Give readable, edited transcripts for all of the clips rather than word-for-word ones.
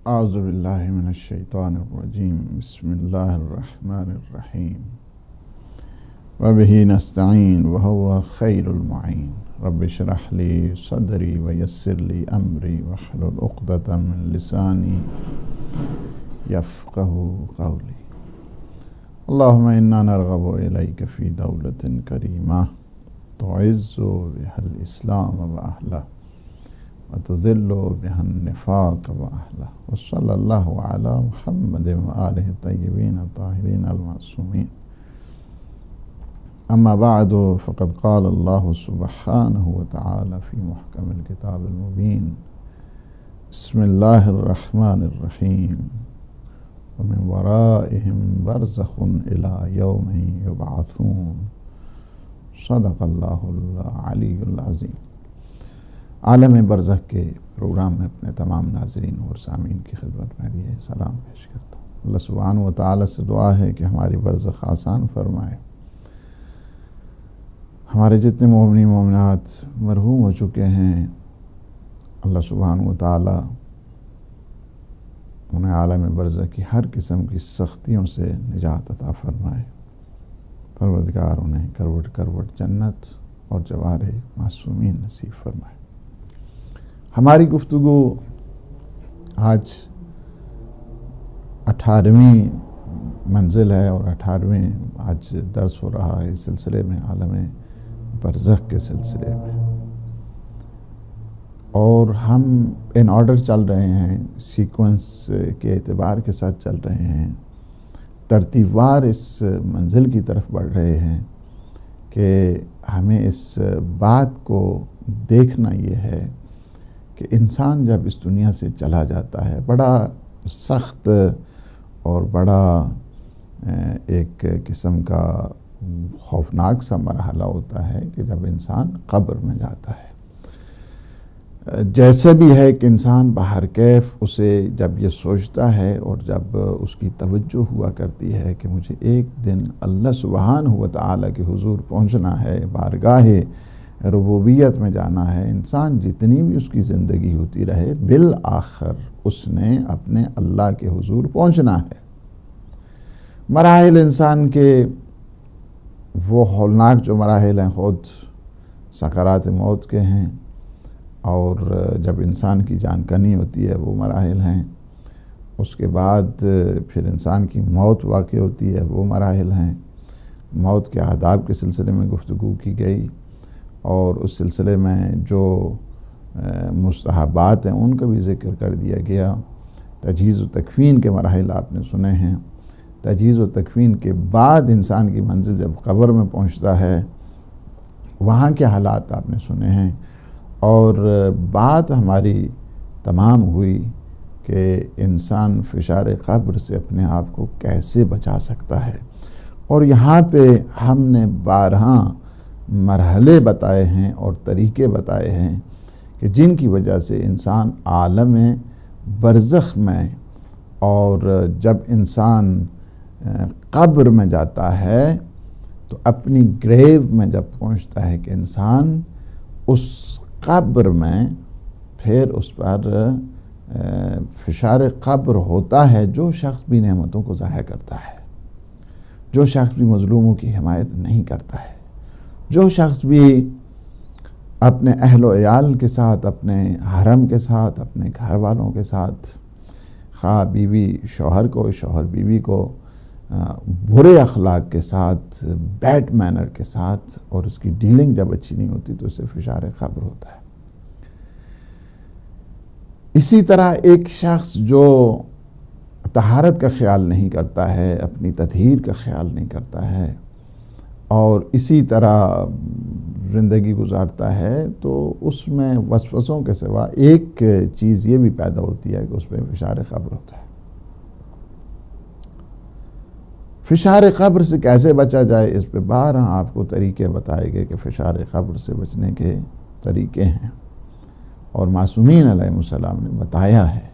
اعوذ باللہ من الشیطان الرجیم بسم اللہ الرحمن الرحیم وبہ نستعین وہو خیر المعین رب اشرح لی صدری ویسر لی امری واحلل عقدۃ من لسانی یفقہوا قولی اللہم انا نرغب الیک فی دولۃ کریمہ تعز بها الاسلام واہلہ وتذل بها النفاق وأهله وصلى الله على محمد وآله الطيبين الطاهرين المعصومين أما بعد فقد قال الله سبحانه وتعالى في محكم الكتاب المبين بسم الله الرحمن الرحيم ومن ورائهم برزخ إلى يوم يبعثون صدق الله العلي العظيم۔ عالم برزخ کے پروگرام میں اپنے تمام ناظرین اور سامعین کی خدمت میں یہ سلام پیش کرتا ہوں۔ اللہ سبحانہ و تعالیٰ سے دعا ہے کہ ہماری برزخ آسان فرمائے۔ ہمارے جتنے مومنین مومنات مرحوم ہو چکے ہیں، اللہ سبحانہ و تعالیٰ انہیں عالم برزخ کی ہر قسم کی سختیوں سے نجات عطا فرمائے۔ پروردگار انہیں کروٹ کروٹ جنت اور جوار معصومین نصیب فرمائے۔ ہماری گفتگو آج 18ویں منزل ہے اور 18ویں آج درس ہو رہا ہے اس سلسلے میں، عالم برزخ کے سلسلے میں، اور ہم ان آرڈر چل رہے ہیں، سیکوینس کے اعتبار کے ساتھ چل رہے ہیں، ترتیب وار اس منزل کی طرف بڑھ رہے ہیں کہ ہمیں اس بات کو دیکھنا یہ ہے کہ انسان جب اس دنیا سے چلا جاتا ہے، بڑا سخت اور بڑا ایک قسم کا خوفناک سا مرحلہ ہوتا ہے کہ جب انسان قبر میں جاتا ہے۔ جیسے بھی ہے کہ انسان باہر کیف اسے جب یہ سوچتا ہے اور جب اس کی توجہ ہوا کرتی ہے کہ مجھے ایک دن اللہ سبحانہ و تعالیٰ کے حضور پہنچنا ہے، بارگاہ ربوبیت میں جانا ہے، انسان جتنی بھی اس کی زندگی ہوتی رہے بالآخر اس نے اپنے اللہ کے حضور پہنچنا ہے۔ مراحل انسان کے وہ ہولناک جو مراحل ہیں خود سکرات موت کے ہیں، اور جب انسان کی جان کنی ہوتی ہے وہ مراحل ہیں، اس کے بعد پھر انسان کی موت واقع ہوتی ہے، وہ مراحل ہیں۔ موت کے آداب کے سلسلے میں گفتگو کی گئی، اور اس سلسلے میں جو مستحبات ہیں ان کا بھی ذکر کر دیا گیا۔ تجہیز و تکفین کے مراحل آپ نے سنے ہیں۔ تجہیز و تکفین کے بعد انسان کی منزل جب قبر میں پہنچتا ہے وہاں کے حالات آپ نے سنے ہیں، اور بات ہماری تمام ہوئی کہ انسان فشار قبر سے اپنے آپ کو کیسے بچا سکتا ہے، اور یہاں پہ ہم نے 12 مرحلے بتائے ہیں اور طریقے بتائے ہیں کہ جن کی وجہ سے انسان عالم برزخ میں، اور جب انسان قبر میں جاتا ہے تو اپنی گریو میں جب پہنچتا ہے کہ انسان اس قبر میں پھر اس پر فشار قبر ہوتا ہے۔ جو شخص بھی نعمتوں کو ضائع کرتا ہے، جو شخص بھی مظلوموں کی حمایت نہیں کرتا ہے، جو شخص بھی اپنے اہل و عیال کے ساتھ، اپنے حرم کے ساتھ، اپنے گھر والوں کے ساتھ، خواہ بیوی شوہر کو، شوہر بیوی کو برے اخلاق کے ساتھ، بیڈ مینر کے ساتھ، اور اس کی ڈیلنگ جب اچھی نہیں ہوتی تو اسے فشار قبر ہوتا ہے۔ اسی طرح ایک شخص جو طہارت کا خیال نہیں کرتا ہے، اپنی تطہیر کا خیال نہیں کرتا ہے، اور اسی طرح زندگی گزارتا ہے، تو اس میں وسوسوں کے سوا ایک چیز یہ بھی پیدا ہوتی ہے کہ اس پہ فشار قبر ہوتا ہے۔ فشار قبر سے کیسے بچا جائے، اس پہ 12 آپ کو طریقے بتائے گئے کہ فشار قبر سے بچنے کے طریقے ہیں، اور معصومین علیہ السلام نے بتایا ہے۔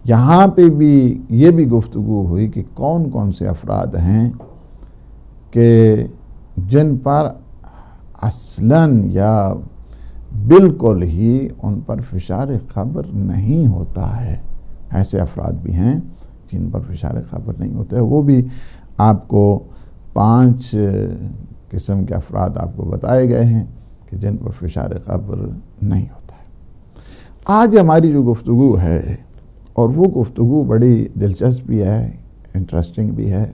یہاں پہ بھی یہ بھی گفتگو ہوئی کہ کون کون سے افراد ہیں کہ جن پر اصلاً یا بالکل ہی ان پر فشار قبر نہیں ہوتا ہے، ایسے افراد بھی ہیں جن پر فشار قبر نہیں ہوتا ہے. وہ بھی آپ کو 5 قسم کے افراد آپ کو بتائے گئے ہیں کہ جن پر فشار قبر نہیں ہوتا ہے. آج ہماری جو گفتگو ہے اور وہ گفتگو بڑی دلچسپ بھی ہے، انٹرسٹنگ بھی ہے،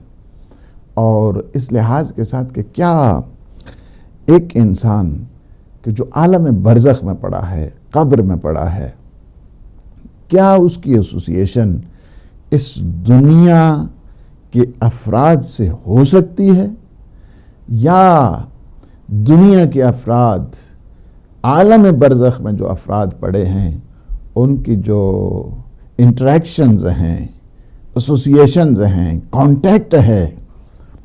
اور اس لحاظ کے ساتھ کہ کیا ایک انسان کہ جو عالم برزخ میں پڑا ہے، قبر میں پڑا ہے، کیا اس کی ایسوسیشن اس دنیا کے افراد سے ہو سکتی ہے، یا دنیا کے افراد عالم برزخ میں جو افراد پڑے ہیں ان کی جو انٹریکشنز ہیں، ایسوسیشنز ہیں، کانٹیکٹ ہے،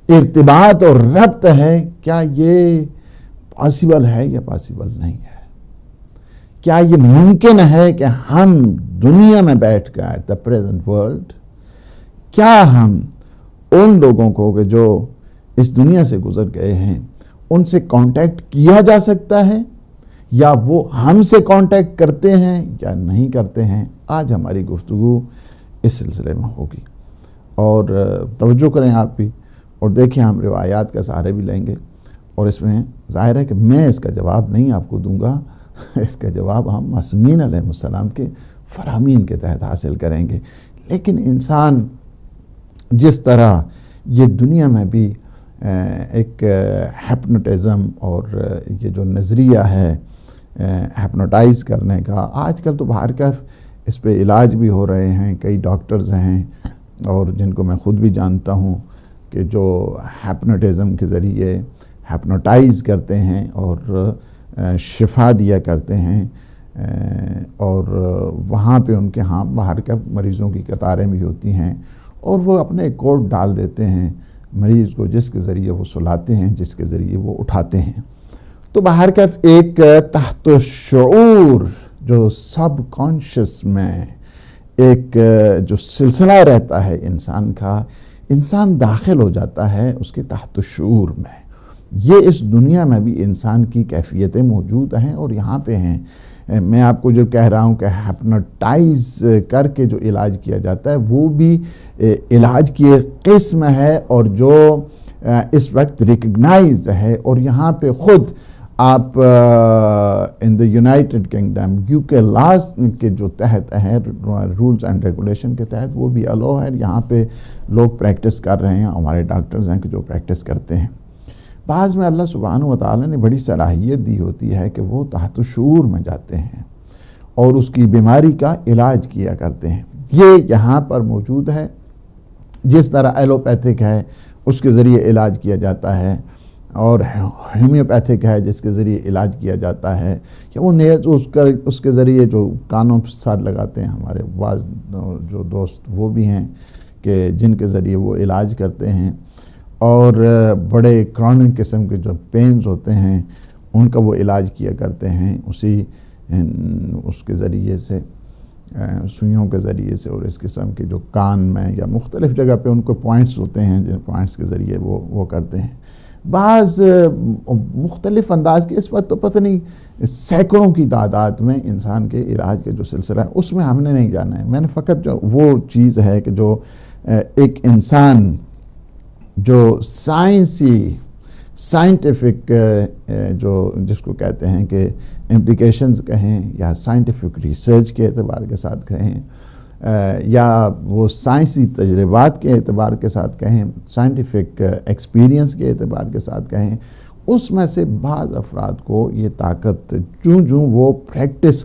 ارتباط اور ربط ہے، کیا یہ پاسبل ہے یا پاسبل نہیں ہے؟ کیا یہ ممکن ہے کہ ہم دنیا میں بیٹھ کر دا پریزنٹ ورلڈ، کیا ہم ان لوگوں کو کہ جو اس دنیا سے گزر گئے ہیں ان سے کانٹیکٹ کیا جا سکتا ہے، یا وہ ہم سے کانٹیکٹ کرتے ہیں یا نہیں کرتے ہیں؟ آج ہماری گفتگو اس سلسلے میں ہوگی، اور توجہ کریں آپ بھی، اور دیکھیں ہم روایات کا سہارے بھی لیں گے، اور اس میں ظاہر ہے کہ میں اس کا جواب نہیں آپ کو دوں گا، اس کا جواب ہم معصومین علیہ السلام کے فرامین کے تحت حاصل کریں گے. لیکن انسان جس طرح یہ دنیا میں بھی ایک ہیپنوٹزم اور یہ جو نظریہ ہے ہیپنوٹائز کرنے کا، آج کل تو باہر کا اس پہ علاج بھی ہو رہے ہیں، کئی ڈاکٹرز ہیں اور جن کو میں خود بھی جانتا ہوں کہ جو ہیپنوٹزم کے ذریعے ہیپنوٹائز کرتے ہیں اور شفا دیا کرتے ہیں، اور وہاں پہ ان کے ہاں باہر کا مریضوں کی قطاریں بھی ہوتی ہیں، اور وہ اپنے کوڈ ڈال دیتے ہیں مریض کو، جس کے ذریعے وہ سلاتے ہیں، جس کے ذریعے وہ اٹھاتے ہیں. تو باہر کا ایک تحت شعور جو سب کانشس میں ایک جو سلسلہ رہتا ہے انسان کا، انسان داخل ہو جاتا ہے اس کے تحت شعور میں. یہ اس دنیا میں بھی انسان کی کیفیتیں موجود ہیں اور یہاں پہ ہیں. میں آپ کو جو کہہ رہا ہوں کہ ہیپنوٹائز کر کے جو علاج کیا جاتا ہے وہ بھی علاج کی ایک قسم ہے، اور جو اس وقت ریکگنائزڈ ہے. اور یہاں پہ خود آپ in the United Kingdom UK laws کے جو تحت ہے، رولز اینڈ ریگولیشن کے تحت، وہ بھی الاؤ ہے. یہاں پہ لوگ پریکٹس کر رہے ہیں، ہمارے ڈاکٹرز ہیں کہ جو پریکٹس کرتے ہیں. بعض میں اللہ سبحانہ و تعالیٰ نے بڑی صلاحیت دی ہوتی ہے کہ وہ تحت شعور میں جاتے ہیں اور اس کی بیماری کا علاج کیا کرتے ہیں. یہ یہاں پر موجود ہے. جس طرح ایلوپیتھک ہے اس کے ذریعے علاج کیا جاتا ہے، اور ہومیوپیتھک ہے جس کے ذریعے علاج کیا جاتا ہے، یا وہ اس کے ذریعے جو کانوں پر ساتھ لگاتے ہیں، ہمارے بعض جو دوست وہ بھی ہیں کہ جن کے ذریعے وہ علاج کرتے ہیں. اور بڑے کرونک قسم کے جو پینز ہوتے ہیں ان کا وہ علاج کیا کرتے ہیں اس کے ذریعے سے، سوئیوں کے ذریعے سے. اور اس قسم کے جو کان میں یا مختلف جگہ پہ ان کو پوائنٹس ہوتے ہیں، جن پوائنٹس کے ذریعے وہ کرتے ہیں. بعض مختلف انداز کے، اس وقت تو پتہ نہیں سینکڑوں کی تعداد میں انسان کے علاج کے جو سلسلہ ہے اس میں ہم نے نہیں جانا ہے. میں نے فقط جو وہ چیز ہے کہ جو ایک انسان جو سائنٹیفک جو جس کو کہتے ہیں کہ امپلیکیشنز کہیں، یا سائنٹیفک ریسرچ کے اعتبار کے ساتھ کہیں، یا وہ سائنسی تجربات کے اعتبار کے ساتھ کہیں، سائنٹیفک ایکسپیرینس کے اعتبار کے ساتھ کہیں، اس میں سے بعض افراد کو یہ طاقت جو وہ پریکٹس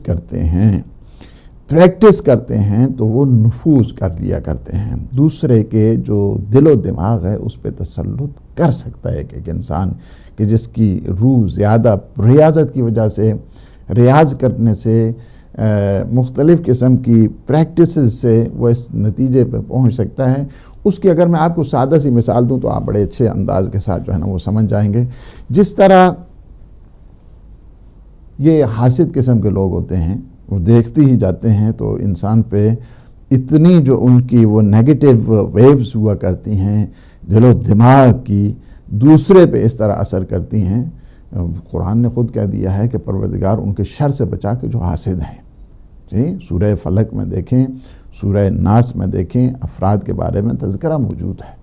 کرتے ہیں تو وہ نفوذ کر لیا کرتے ہیں. دوسرے کے جو دل و دماغ ہے اس پہ تسلط کر سکتا ہے ایک انسان کہ جس کی روح زیادہ ریاضت کی وجہ سے، ریاض کرنے سے، مختلف قسم کی پریکٹسز سے وہ اس نتیجے پہ پہنچ سکتا ہے. اس کی اگر میں آپ کو سادہ سی مثال دوں تو آپ بڑے اچھے انداز کے ساتھ جو ہے نا وہ سمجھ جائیں گے. جس طرح یہ حاسد قسم کے لوگ ہوتے ہیں، وہ دیکھتے ہی جاتے ہیں تو انسان پہ اتنی جو ان کی وہ نیگیٹو ویوز ہوا کرتی ہیں دل و دماغ کی، دوسرے پہ اس طرح اثر کرتی ہیں. قرآن نے خود کہہ دیا ہے کہ پروردگار ان کے شر سے بچا کے جو حاسد ہیں. جی سورہ فلق میں دیکھیں، سورہ ناس میں دیکھیں افراد کے بارے میں تذکرہ موجود ہے۔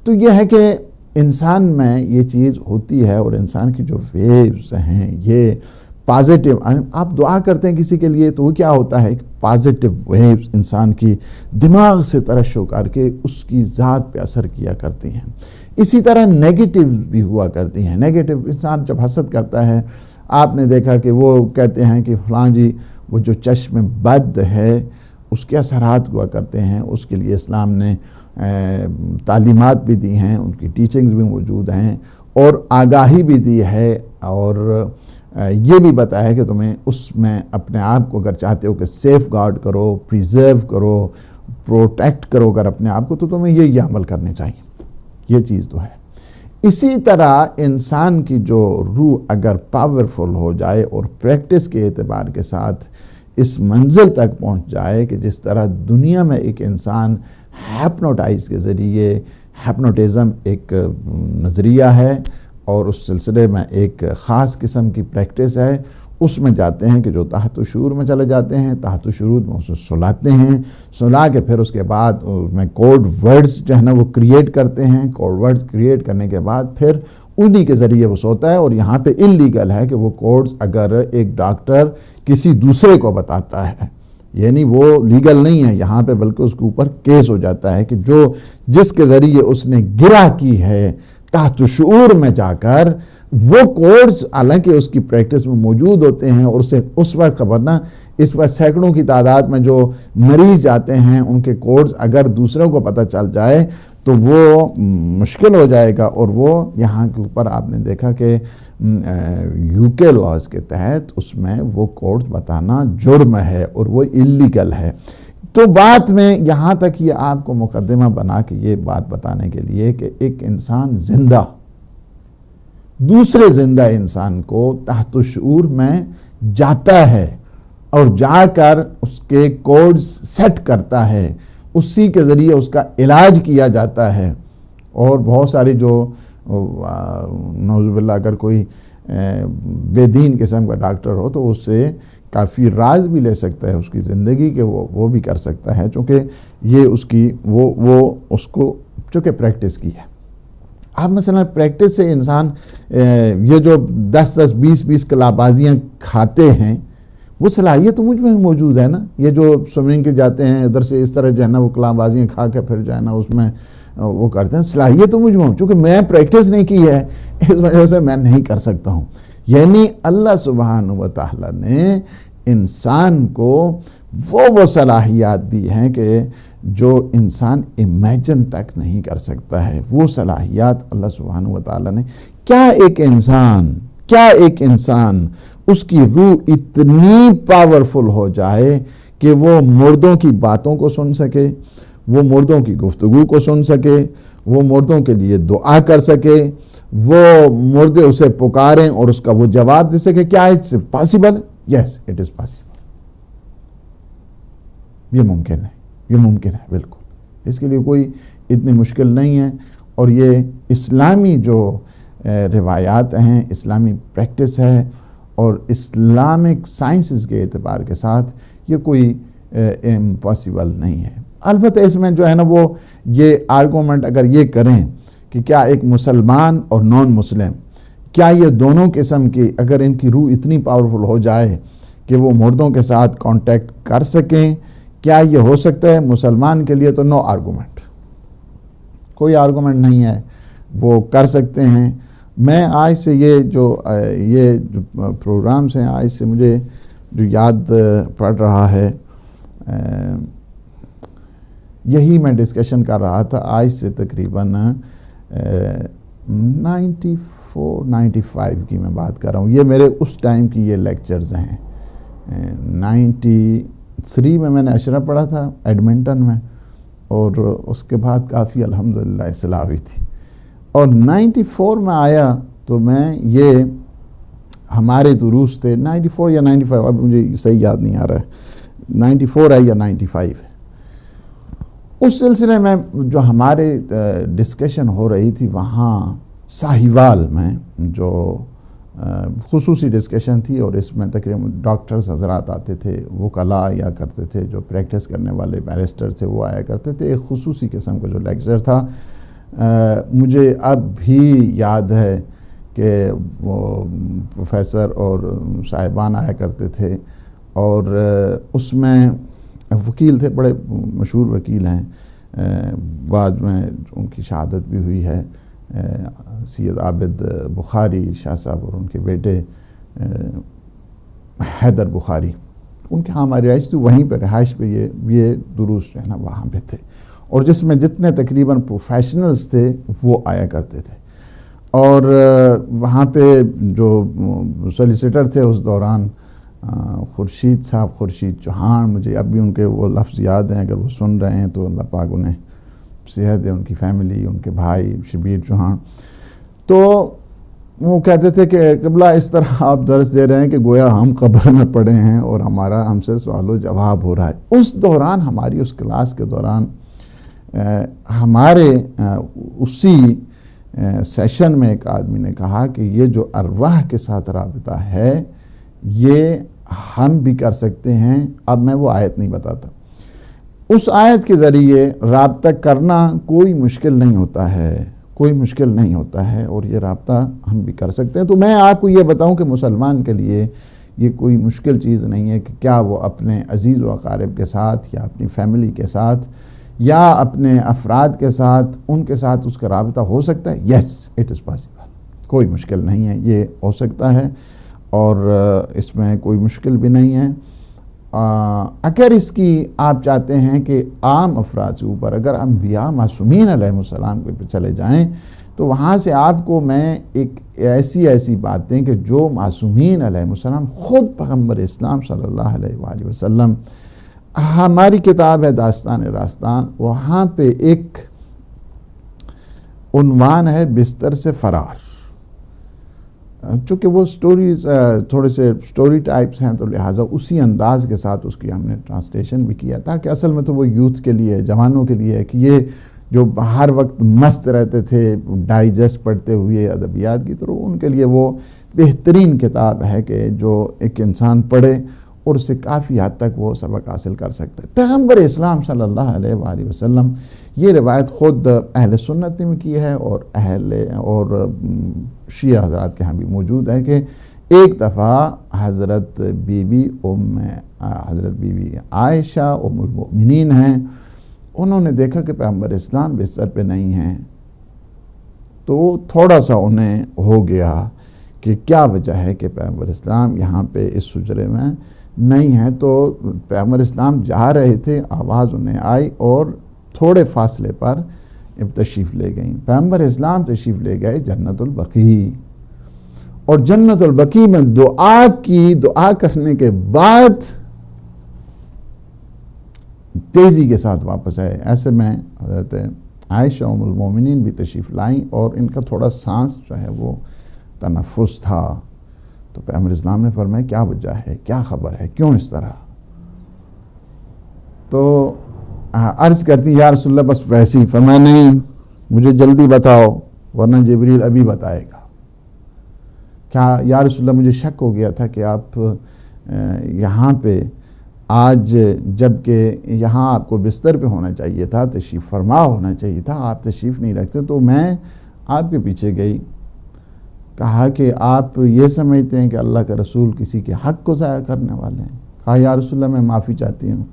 تو یہ ہے کہ انسان میں یہ چیز ہوتی ہے، اور انسان کی جو ویوز ہیں یہ پازیٹیو، آپ دعا کرتے ہیں کسی کے لیے تو وہ کیا ہوتا ہے، ایک پازیٹیو ویوز انسان کی دماغ سے ترشح کر کے اس کی ذات پہ اثر کیا کرتی ہیں۔ اسی طرح نیگیٹو بھی ہوا کرتی ہیں۔ نیگیٹو انسان جب حسد کرتا ہے، آپ نے دیکھا کہ وہ کہتے ہیں کہ فلاں جی وہ جو چشم بد ہے اس کے اثرات ہوا کرتے ہیں، اس کے لیے اسلام نے تعلیمات بھی دی ہیں، ان کی ٹیچنگز بھی موجود ہیں، اور آگاہی بھی دی ہے، اور یہ بھی بتایا ہے کہ تمہیں اس میں اپنے آپ کو اگر چاہتے ہو کہ سیف گارڈ کرو، پریزرو کرو، پروٹیکٹ کرو اگر اپنے آپ کو، تو تمہیں یہ عمل کرنے چاہیے۔ یہ چیز تو ہے۔ اسی طرح انسان کی جو روح اگر پاورفل ہو جائے اور پریکٹس کے اعتبار کے ساتھ اس منزل تک پہنچ جائے کہ جس طرح دنیا میں ایک انسان ہیپنوٹائز کے ذریعے، ہیپنوٹزم ایک نظریہ ہے اور اس سلسلے میں ایک خاص قسم کی پریکٹس ہے، اس میں جاتے ہیں کہ جو تحت شعور میں چلے جاتے ہیں، تحت شعور میں اسے سلاتے ہیں، سلا کے پھر اس کے بعد اس میں کوڈ ورڈز جو ہے نا وہ کریٹ کرتے ہیں، کوڈ ورڈز کریٹ کرنے کے بعد پھر انہی کے ذریعے وہ سوتا ہے۔ اور یہاں پہ انلیگل ہے کہ وہ کوڈز اگر ایک ڈاکٹر کسی دوسرے کو بتاتا ہے، یعنی وہ لیگل نہیں ہے یہاں پہ، بلکہ اس کے اوپر کیس ہو جاتا ہے کہ جس کے ذریعے اس نے گرہ کی ہے تحت شعور میں جا کر، وہ کوڈز حالانکہ اس کی پریکٹس میں موجود ہوتے ہیں، اور اسے اس وقت خبر نہ، اس وقت سینکڑوں کی تعداد میں جو مریض جاتے ہیں ان کے کوڈز اگر دوسروں کو پتہ چل جائے تو وہ مشکل ہو جائے گا، اور وہ یہاں کے اوپر آپ نے دیکھا کہ UK لاز کے تحت اس میں وہ کوڈز بتانا جرم ہے اور وہ انلیگل ہے۔ تو بات میں یہاں تک یہ آپ کو مقدمہ بنا کے یہ بات بتانے کے لیے کہ ایک انسان زندہ دوسرے زندہ انسان کو تحت شعور میں جاتا ہے اور جا کر اس کے کوڈز سیٹ کرتا ہے، اسی کے ذریعے اس کا علاج کیا جاتا ہے۔ اور بہت سارے جو نعوذ باللہ اگر کوئی بے دین قسم کا ڈاکٹر ہو تو اس سے کافی راز بھی لے سکتا ہے اس کی زندگی کے، وہ بھی کر سکتا ہے، چونکہ یہ اس کی وہ اس کو چونکہ پریکٹس کی ہے۔ آپ مثلا پریکٹس سے انسان یہ جو 10 20 کلابازیاں کھاتے ہیں وہ صلاحیت تو مجھ میں موجود ہے نا، یہ جو سوئمنگ کے جاتے ہیں ادھر سے اس طرح جو ہے نا وہ کلابازیاں کھا کے پھر جو ہے نا اس میں وہ کرتے ہیں، صلاحیت تو مجھ میں، چونکہ میں پریکٹس نہیں کی ہے اس وجہ سے میں نہیں کر سکتا ہوں۔ یعنی اللہ سبحانہ و تعالیٰ نے انسان کو وہ صلاحیات دی ہیں کہ جو انسان امیجن تک نہیں کر سکتا ہے، وہ صلاحیات اللہ سبحانہ و تعالیٰ نے۔ کیا ایک انسان اس کی روح اتنی پاورفل ہو جائے کہ وہ مردوں کی باتوں کو سن سکے، وہ مردوں کی گفتگو کو سن سکے، وہ مردوں کے لیے دعا کر سکے، وہ مردے اسے پکاریں اور اس کا وہ جواب دے سکے؟ کیا it's possible? Yes it is possible, یہ ممکن ہے بالکل، اس کے لیے کوئی اتنی مشکل نہیں ہے۔ اور یہ اسلامی جو روایات ہیں، اسلامی پریکٹس ہے اور اسلامک سائنسز کے اعتبار کے ساتھ یہ کوئی امپاسبل نہیں ہے۔ البتہ اس میں جو ہے نا وہ یہ آرگومنٹ اگر یہ کریں کہ کیا ایک مسلمان اور نان مسلم، کیا یہ دونوں قسم کی اگر ان کی روح اتنی پاورفل ہو جائے کہ وہ مردوں کے ساتھ کانٹیکٹ کر سکیں، کیا یہ ہو سکتا ہے؟ مسلمان کے لیے تو نو آرگومنٹ، کوئی آرگومنٹ نہیں ہے، وہ کر سکتے ہیں۔ میں آج سے یہ جو پروگرامز ہیں، آج سے مجھے جو یاد پڑ رہا ہے، یہی میں ڈسکشن کر رہا تھا آج سے تقریباً 94-95 کی میں بات کر رہا ہوں، یہ میرے اس ٹائم کی یہ لیکچرز ہیں۔ 93 میں نے اشرف پڑھا تھا ایڈمنٹن میں، اور اس کے بعد کافی الحمدللہ اصلاح ہوئی تھی، اور 94 میں آیا تو میں یہ ہمارے دروس تھے 94 یا 95، اب مجھے صحیح یاد نہیں آ رہا ہے 94 ہے یا 95 ہے۔ اس سلسلے میں جو ہمارے ڈسکشن ہو رہی تھی وہاں ساہیوال میں جو خصوصی ڈسکشن تھی، اور اس میں تقریباً ڈاکٹرز حضرات آتے تھے، وکلاء آیا کرتے تھے، جو پریکٹس کرنے والے بیرسٹر تھے وہ آیا کرتے تھے. ایک خصوصی قسم کا جو لیکچر تھا، مجھے اب بھی یاد ہے کہ وہ پروفیسر اور صاحبان آیا کرتے تھے، اور اس میں وکیل تھے، بڑے مشہور وکیل ہیں، بعد میں ان کی شہادت بھی ہوئی ہے، سید عابد بخاری شاہ صاحب اور ان کے بیٹے حیدر بخاری. ان کے ہاں ہماری رہائش تھی، وہیں پہ رہائش پہ یہ دروس جو ہے نا وہاں پہ تھے، اور جس میں جتنے تقریباً پروفیشنلز تھے وہ آیا کرتے تھے. اور وہاں پہ جو سولیسیٹر تھے اس دوران خورشید صاحب، خورشید چوہان، مجھے اب بھی ان کے وہ لفظ یاد ہیں، اگر وہ سن رہے ہیں تو اللہ پاک انہیں صحت ہے، ان کی فیملی، ان کے بھائی شبیر چوہان. تو وہ کہتے تھے کہ قبلہ اس طرح آپ درس دے رہے ہیں کہ گویا ہم قبر میں پڑے ہیں اور ہم سے سوال و جواب ہو رہا ہے. اس دوران ہماری اس کلاس کے دوران ہمارے اسی سیشن میں ایک آدمی نے کہا کہ یہ جو ارواح کے ساتھ رابطہ ہے یہ ہم بھی کر سکتے ہیں. اب میں وہ آیت نہیں بتاتا. اس آیت کے ذریعے رابطہ کرنا کوئی مشکل نہیں ہوتا ہے، کوئی مشکل نہیں ہوتا ہے، اور یہ رابطہ ہم بھی کر سکتے ہیں. تو میں آپ کو یہ بتاؤں کہ مسلمان کے لیے یہ کوئی مشکل چیز نہیں ہے کہ کیا وہ اپنے عزیز و اقارب کے ساتھ یا اپنی فیملی کے ساتھ یا اپنے افراد کے ساتھ، ان کے ساتھ اس کا رابطہ ہو سکتا ہے. یس اٹ از پاسبل، کوئی مشکل نہیں ہے، یہ ہو سکتا ہے، اور اس میں کوئی مشکل بھی نہیں ہے. اگر اس کی آپ چاہتے ہیں کہ عام افراد سے اوپر اگر انبیاء معصومین علیہ السلام پہ چلے جائیں تو وہاں سے آپ کو میں ایک ایسی باتیں کہ جو معصومین علیہ السلام خود پیغمبر اسلام صلی اللہ علیہ وآلہ وسلم، ہماری کتاب ہے داستان راستان، وہاں پہ ایک عنوان ہے بستر سے فرار. چونکہ وہ سٹوریز تھوڑے سے سٹوری ٹائپس ہیں تو لہٰذا اسی انداز کے ساتھ اس کی ہم نے ٹرانسلیشن بھی کیا تھا کہ اصل میں تو وہ یوتھ کے لیے، جوانوں کے لیے ہے کہ یہ جو ہر وقت مست رہتے تھے ڈائجسٹ پڑھتے ہوئے ادبیات کی، تو ان کے لیے وہ بہترین کتاب ہے کہ جو ایک انسان پڑھے اور اس سے کافی حد تک وہ سبق حاصل کر سکتا ہے. پیغمبر اسلام صلی اللہ علیہ وآلہ وسلم، یہ روایت خود اہل سنت نے بھی کی ہے اور شیعہ حضرات کے ہاں بھی موجود ہے کہ ایک دفعہ حضرت بی بی عائشہ ام المؤمنین ہیں، انہوں نے دیکھا کہ پیغمبر اسلام بستر پہ نہیں ہیں، تو تھوڑا سا انہیں ہو گیا کہ کیا وجہ ہے کہ پیغمبر اسلام یہاں پہ اس حجرے میں نہیں ہیں. تو پیغمبر اسلام جا رہے تھے، آواز انہیں آئی اور تھوڑے فاصلے پر تشریف لے گئیں. پیغمبر اسلام تشریف لے گئے جنت البقیع، اور جنت البقیع میں دعا کرنے کے بعد تیزی کے ساتھ واپس آئے. ایسے میں حضرت عائشہ ام المومنین بھی تشریف لائیں اور ان کا تھوڑا سانس جو ہے وہ تنفس تھا. تو پیغمبر اسلام نے فرمایا کیا وجہ ہے، کیا خبر ہے، کیوں اس طرح؟ تو عرض کرتی یا رسول اللہ بس ویسے ہی. فرمایا نہیں، مجھے جلدی بتاؤ ورنہ جبریل ابھی بتائے گا. کیا یا رسول اللہ مجھے شک ہو گیا تھا کہ آپ یہاں پہ آج، جب کہ یہاں آپ کو بستر پہ ہونا چاہیے تھا، تشریف فرما ہونا چاہیے تھا، آپ تشریف نہیں رکھتے، تو میں آپ کے پیچھے گئی. کہا کہ آپ یہ سمجھتے ہیں کہ اللہ کا رسول کسی کے حق کو ضائع کرنے والے ہیں؟ کہا یا رسول اللہ میں معافی چاہتی ہوں.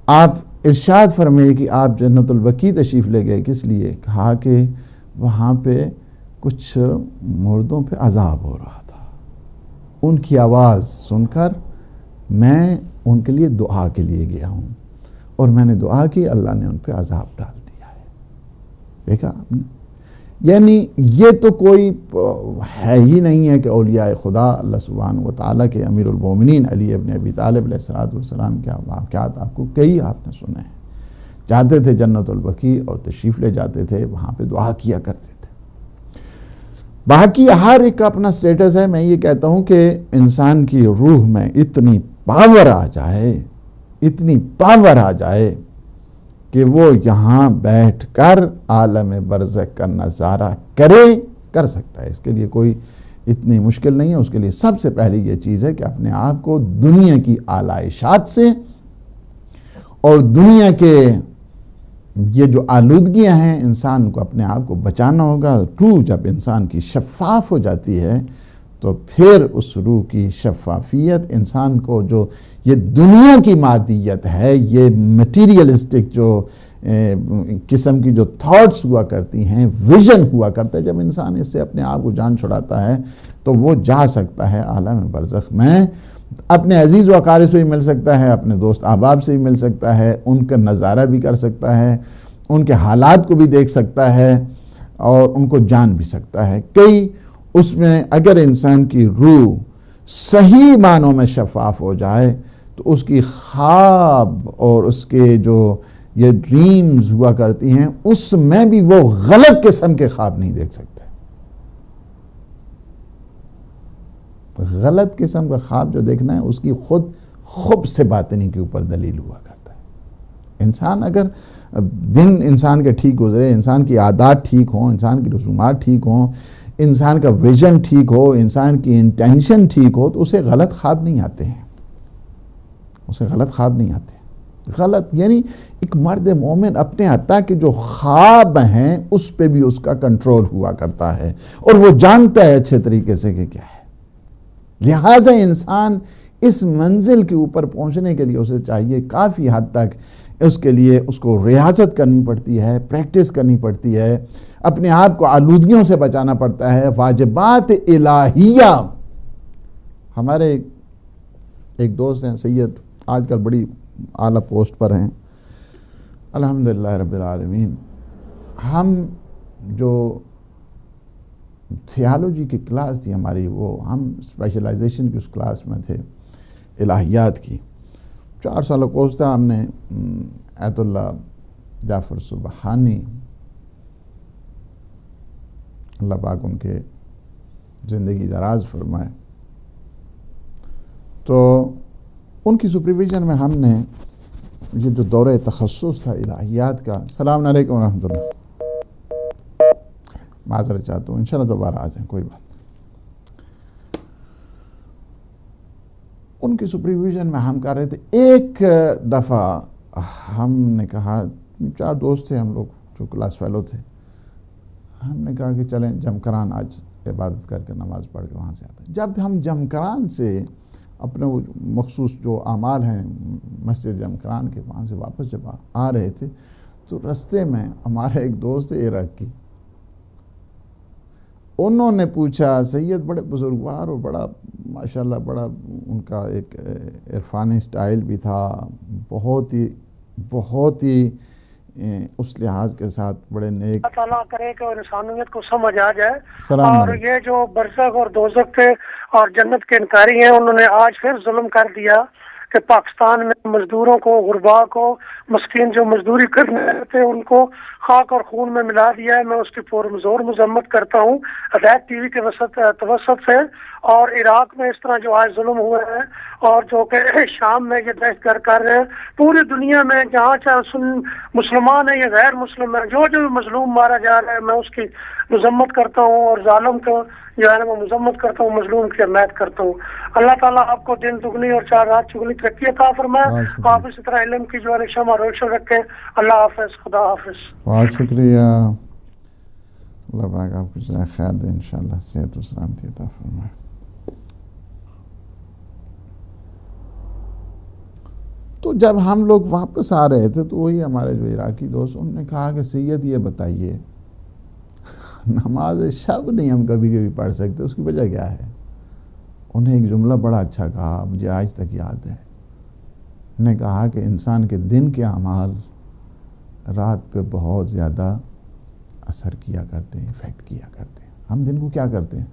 آپ ارشاد فرمائے کہ آپ جنت البقیع تشریف لے گئے کس لیے؟ کہا کہ وہاں پہ کچھ مردوں پہ عذاب ہو رہا تھا، ان کی آواز سن کر میں ان کے لیے دعا کے لیے گیا ہوں، اور میں نے دعا کی، اللہ نے ان پہ عذاب ڈال دیا ہے. دیکھا آپ نے؟ یعنی یہ تو کوئی ہے ہی نہیں ہے کہ اولیاء خدا اللہ سبحانہ و تعالیٰ کے امیر المومنین علی ابن ابی طالب علیہ السلام کے واقعات آپ کو کئی آپ نے سنے ہیں. جاتے تھے جنت البقیع اور تشریف لے جاتے تھے، وہاں پہ دعا کیا کرتے تھے. باقی ہر ایک کا اپنا سٹیٹس ہے. میں یہ کہتا ہوں کہ انسان کی روح میں اتنی پاور آ جائے کہ وہ یہاں بیٹھ کر عالم برزخ کا نظارہ کر سکتا ہے. اس کے لیے کوئی اتنی مشکل نہیں ہے. اس کے لیے سب سے پہلی یہ چیز ہے کہ اپنے آپ کو دنیا کی آلائشات سے اور دنیا کے یہ جو آلودگیاں ہیں انسان کو اپنے آپ کو بچانا ہوگا. روح جب انسان کی شفاف ہو جاتی ہے تو پھر اس روح کی شفافیت انسان کو جو یہ دنیا کی مادیت ہے، یہ میٹیریلسٹک جو قسم کی جو تھاٹس ہوا کرتی ہیں، ویژن ہوا کرتا ہے، جب انسان اس سے اپنے آپ کو جان چھڑاتا ہے تو وہ جا سکتا ہے عالم برزخ میں، اپنے عزیز و اقارب سے بھی مل سکتا ہے، اپنے دوست احباب سے بھی مل سکتا ہے، ان کا نظارہ بھی کر سکتا ہے، ان کے حالات کو بھی دیکھ سکتا ہے اور ان کو جان بھی سکتا ہے. اس میں اگر انسان کی روح صحیح معنوں میں شفاف ہو جائے تو اس کی خواب اور اس کے جو یہ ڈریمز ہوا کرتی ہیں اس میں بھی وہ غلط قسم کے خواب نہیں دیکھ سکتے. غلط قسم کا خواب جو دیکھنا ہے اس کی خود سے باطنی کے اوپر دلیل ہوا کرتا ہے. انسان اگر دن انسان کے ٹھیک گزرے، انسان کی عادات ٹھیک ہوں، انسان کی رسومات ٹھیک ہوں، انسان کا ویژن ٹھیک ہو، انسان کی انٹینشن ٹھیک ہو تو اسے غلط خواب نہیں آتے ہیں. اسے غلط خواب نہیں آتے. غلط یعنی ایک مرد مومن اپنے عطا کے جو خواب ہیں اس پہ بھی اس کا کنٹرول ہوا کرتا ہے اور وہ جانتا ہے اچھے طریقے سے کہ کیا ہے. لہٰذا انسان اس منزل کے اوپر پہنچنے کے لیے اسے چاہیے کافی حد تک اس کے لیے اس کو ریاضت کرنی پڑتی ہے، پریکٹس کرنی پڑتی ہے، اپنے آپ کو آلودگیوں سے بچانا پڑتا ہے. واجبات الہیہ. ہمارے ایک دوست ہیں سید، آج کل بڑی اعلیٰ پوسٹ پر ہیں الحمدللہ رب العالمین. ہم جو تھیالوجی کی کلاس تھی ہماری، وہ ہم اسپیشلائزیشن کی اس کلاس میں تھے الہیات کی. 4 سالہ کورس تھا. ہم نے ایت اللہ جعفر سبحانی، اللہ پاک ان کے زندگی دراز فرمائے، تو ان کی سپرویژن میں ہم نے یہ جو دورہ تخصص تھا الہیات کا. السلام علیکم ورحمۃ اللہ. معذرت چاہتا ہوں، انشاءاللہ دوبارہ آ جائیں، کوئی بات. ان کی سپرویژن میں ہم کر رہے تھے. ایک دفعہ ہم نے کہا، 4 دوست تھے ہم لوگ جو کلاس فیلو تھے، ہم نے کہا کہ چلیں جمکران آج عبادت کر کے نماز پڑھ کے وہاں سے آتے ہیں. جب ہم جمکران سے اپنے وہ مخصوص جو اعمال ہیں مسجد جمکران کے وہاں سے واپس جب آ رہے تھے تو رستے میں ہمارا ایک دوست ہے عراق کی، انہوں نے پوچھا، سید بڑے بزرگوار اور بڑا ماشاءاللہ بڑا ان کا ایک عرفانی سٹائل بھی تھا، بہت ہی اس لحاظ کے ساتھ بڑے نیک. اللہ تعالیٰ کرے کہ انسانیت کو سمجھ آ جائے. اور یہ جو برزخ اور دوزخ تھے اور جنت کے انکاری ہیں، انہوں نے آج پھر ظلم کر دیا کہ پاکستان میں مزدوروں کو، غربا کو، مسکین جو مزدوری کرنے تھے ان کو خاک اور خون میں ملا دیا ہے. میں اس کی پرزور مذمت کرتا ہوں ہدایت ٹی وی کے توسط سے. اور عراق میں اس طرح جو آج ظلم ہوئے ہیں اور جو کہ شام میں یہ دہشت گرد کر رہے ہیں، پوری دنیا میں جہاں چاہے مسلمان ہے یا غیر مسلم ہے، جو بھی مظلوم مارا جا رہا ہے، میں اس کی مذمت کرتا ہوں اور ظالم کو جو ہے میں مذمت کرتا ہوں، مظلوم کی حمایت کرتا ہوں. اللہ تعالیٰ آپ کو دن دگنی اور 4 رات چگنی ترقی عطا فرمائے. آپ اسی طرح علم کی جو ہے شمع روشن رکھیں. اللہ حافظ. خدا حافظ. بہت شکریہ. اللہ پاک آپ کو جزائے خیر دے، انشاءاللہ صحت و سلامتی عطا فرمائے. تو جب ہم لوگ واپس آ رہے تھے تو وہی ہمارے جو عراقی دوست، انہوں نے کہا کہ سید یہ بتائیے نماز شب نہیں ہم کبھی کبھی پڑھ سکتے، اس کی وجہ کیا ہے؟ انہیں ایک جملہ بڑا اچھا کہا، مجھے آج تک یاد ہے. انہوں نے کہا کہ انسان کے دن کے اعمال رات پہ بہت زیادہ اثر کیا کرتے ہیں، افیکٹ کیا کرتے ہیں. ہم دن کو کیا کرتے ہیں؟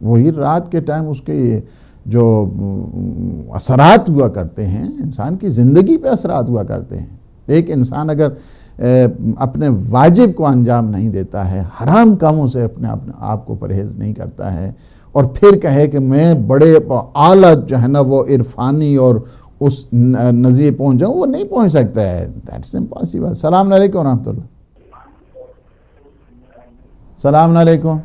وہی رات کے ٹائم اس کے جو اثرات ہوا کرتے ہیں، انسان کی زندگی پہ اثرات ہوا کرتے ہیں. ایک انسان اگر اپنے واجب کو انجام نہیں دیتا ہے، حرام کاموں سے اپنے آپ کو پرہیز نہیں کرتا ہے، اور پھر کہے کہ میں بڑے اعلیٰ جو ہے نا وہ عرفانی اور اس نظریے پہنچ جاؤں، وہ نہیں پہنچ سکتا ہے. That's impossible. السلام علیکم ورحمۃ اللہ. السلام علیکم.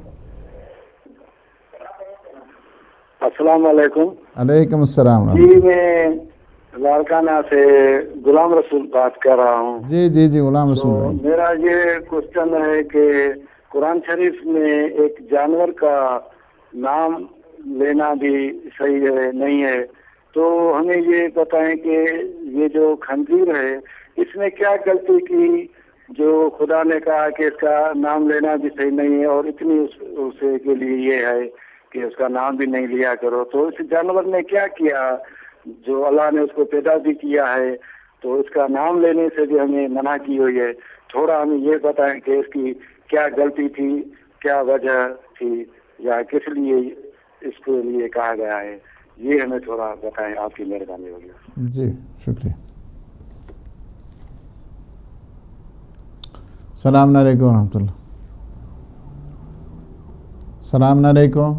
السلام علیکم. علیکم السلام. جی میں لارکانہ سے غلام رسول بات کر رہا ہوں. جی غلام رسول بھائی. میرا یہ کوشچن ہے کہ قرآن شریف میں ایک جانور کا نام لینا بھی صحیح ہے نہیں ہے، تو ہمیں یہ بتائیں کہ یہ جو خنزیر ہے اس نے کیا غلطی کی جو خدا نے کہا کہ اس کا نام لینا بھی صحیح نہیں ہے، اور اتنی اسے کے لیے یہ ہے کہ اس کا نام بھی نہیں لیا کرو. تو اس جانور نے کیا کیا جو اللہ نے اس کو پیدا بھی کیا ہے، تو اس کا نام لینے سے بھی ہمیں منع کی ہوئی ہے. تھوڑا ہمیں یہ بتائیں کہ اس کی کیا غلطی تھی، کیا وجہ تھی، یا کس لیے اس کے لیے کہا گیا ہے، یہ ہمیں تھوڑا بتائیں، آپ کی مہربانی ہوگی. جی شکریہ. السلام علیکم ورحمۃ اللہ. السلام علیکم.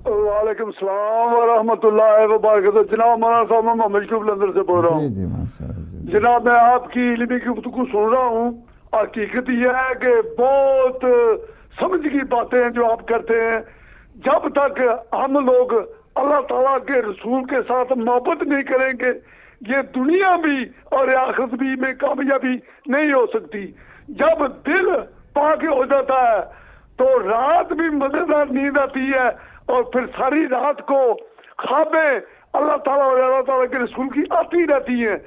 وعلیکم السلام ورحمۃ اللہ وبرکاتہ. جناب مولانا صاحب میں محمد شکیب لندن سے بول رہا ہوں. جی جناب میں آپ کی علمی گفتگو سن رہا ہوں. حقیقت یہ ہے کہ بہت سمجھ کی باتیں ہیں جو آپ کرتے ہیں. جب تک ہم لوگ اللہ تعالیٰ کے رسول کے ساتھ محبت نہیں کریں گے یہ دنیا بھی اور آخرت بھی میں کامیابی نہیں ہو سکتی. جب دل پاک ہو جاتا ہے تو رات بھی مزیدار نیند آتی ہے، اور پھر ساری رات کو خوابیں اللہ تعالیٰ اور اللہ تعالیٰ کے رسول کی آتی رہتی ہیں.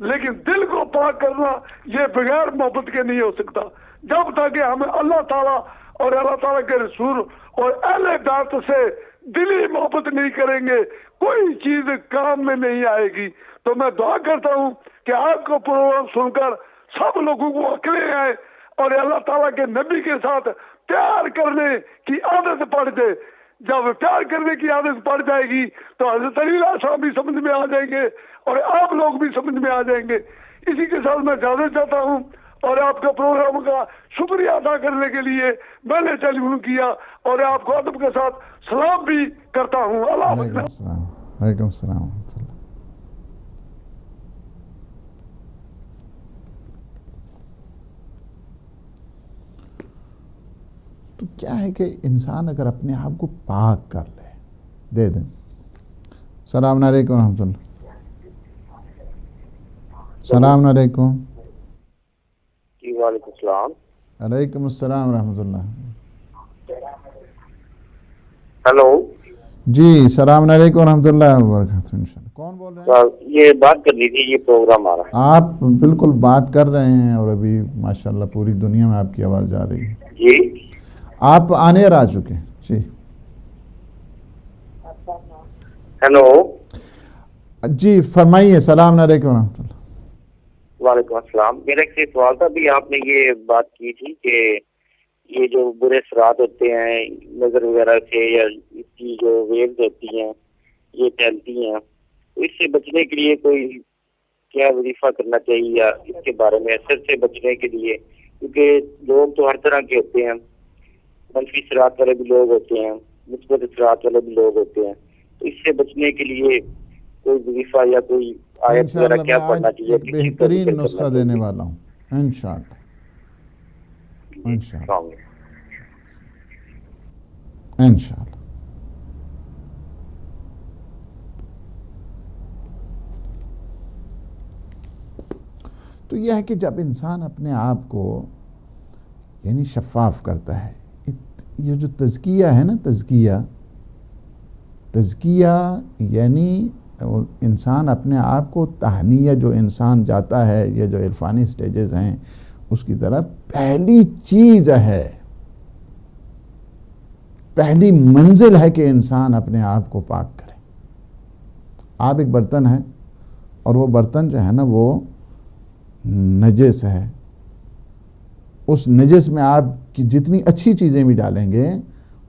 لیکن دل کو پاک کرنا یہ بغیر محبت کے نہیں ہو سکتا. جب تک ہم اللہ تعالیٰ اور اللہ تعالیٰ کے رسول اور اہل بیت سے دلی محبت نہیں کریں گے کوئی چیز کام میں نہیں آئے گی. تو میں دعا کرتا ہوں کہ آپ کو پروگرام سن کر سب لوگوں کو عقلیں آئے اور اللہ تعالیٰ کے نبی کے ساتھ پیار کرنے کی عادت پڑ جائے. جب پیار کرنے کی عادت پڑ جائے گی تو حضرت علی صاحب بھی سمجھ میں آ جائیں گے اور آپ لوگ بھی سمجھ میں آ جائیں گے. اسی کے ساتھ میں جانا چاہتا ہوں اور آپ کا پروگرام کا شکریہ ادا کرنے کے لیے میں نے ٹیلی فون کیا اور آپ کو ادب کے ساتھ سلام بھی کرتا ہوں. اللہ حافظ. وعلیکم السلام. تو کیا ہے کہ انسان اگر اپنے آپ کو پاک کر لے دے دیں. السلام علیکم ورحمۃ اللہ. السلام علیکم. جی وعلیکم السلام. علیکم السلام ورحمۃ اللہ. ہیلو. جی السلام علیکم ورحمۃ اللہ وبرکاتہ. انشاءاللہ کون بول رہے ہیں؟ یہ بات کر لیجیے، یہ پروگرام آ رہا ہے. آپ بالکل بات کر رہے ہیں اور ابھی ماشاءاللہ پوری دنیا میں آپ کی آواز جا رہی ہے. جی آپ آنے آ چکے ہیں. جی ہیلو. جی فرمائیے. السلام علیکم ورحمۃ اللہ. وعلیکم السلام. میرا ایک سوال تھا. ابھی آپ نے یہ بات کی تھی کہ یہ جو برے اثرات ہوتے ہیں نظر وغیرہ سے یا اس کی جو ویوز ہوتی ہیں یہ پھیلتی ہیں، تو اس سے بچنے کے لیے کوئی کیا وظیفہ کرنا چاہیے یا اس کے بارے میں اثر سے بچنے کے لیے؟ کیونکہ لوگ تو ہر طرح کے ہوتے ہیں، منفی اثرات والے بھی لوگ ہوتے ہیں، مثبت اثرات والے بھی لوگ ہوتے ہیں. تو اس سے بچنے کے لیے کوئی وظیفہ یا کوئی آیت وغیرہ کیا پڑھنا چاہیے؟ ایک بہترین نسخہ دینے والا ہوں انشاءاللہ. انشاءاللہ. تو یہ ہے کہ جب انسان اپنے آپ کو یعنی شفاف کرتا ہے، یہ جو تزکیہ ہے نا، تزکیہ یعنی انسان اپنے آپ کو تہنیہ جو انسان جاتا ہے، یہ جو عرفانی سٹیجز ہیں اس کی طرف پہلی چیز ہے، پہلی منزل ہے کہ انسان اپنے آپ کو پاک کرے. آپ ایک برتن ہے اور وہ برتن جو ہے نا وہ نجس ہے. اس نجس میں آپ کی جتنی اچھی چیزیں بھی ڈالیں گے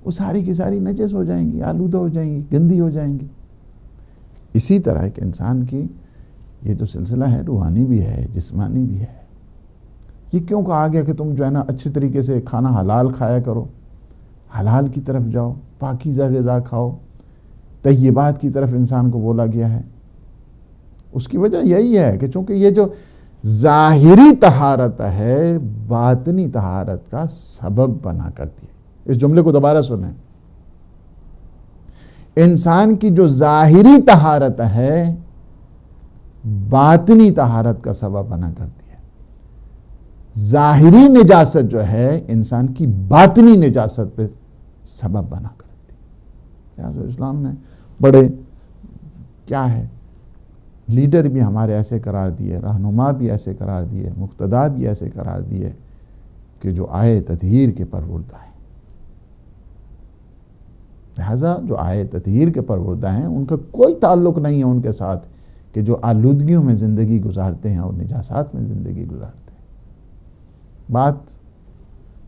وہ ساری کی ساری نجس ہو جائیں گی، آلودہ ہو جائیں گی، گندی ہو جائیں گی. اسی طرح ایک انسان کی یہ جو سلسلہ ہے روحانی بھی ہے، جسمانی بھی ہے. یہ کیوں کہا گیا کہ تم جو ہے نا اچھے طریقے سے کھانا حلال کھایا کرو، حلال کی طرف جاؤ، پاکیزہ غذا کھاؤ، طیبات کی طرف انسان کو بولا گیا ہے. اس کی وجہ یہی ہے کہ چونکہ یہ جو ظاہری طہارت ہے باطنی طہارت کا سبب بنا کرتی ہے. اس جملے کو دوبارہ سنیں. انسان کی جو ظاہری طہارت ہے باطنی طہارت کا سبب بنا کرتی ہے. ظاہری نجاست جو ہے انسان کی باطنی نجاست پہ سبب بنا کرتی ہے. لہٰذا اسلام نے بڑے کیا ہے لیڈر بھی ہمارے ایسے قرار دیے، رہنما بھی ایسے قرار دیے، مقتدا بھی ایسے قرار دیے کہ جو آئے تطہیر کے پروردہ ہیں. لہذا جو آئے تطہیر کے پروردہ ہیں ان کا کوئی تعلق نہیں ہے ان کے ساتھ کہ جو آلودگیوں میں زندگی گزارتے ہیں اور نجاسات میں زندگی گزارتے ہیں. بات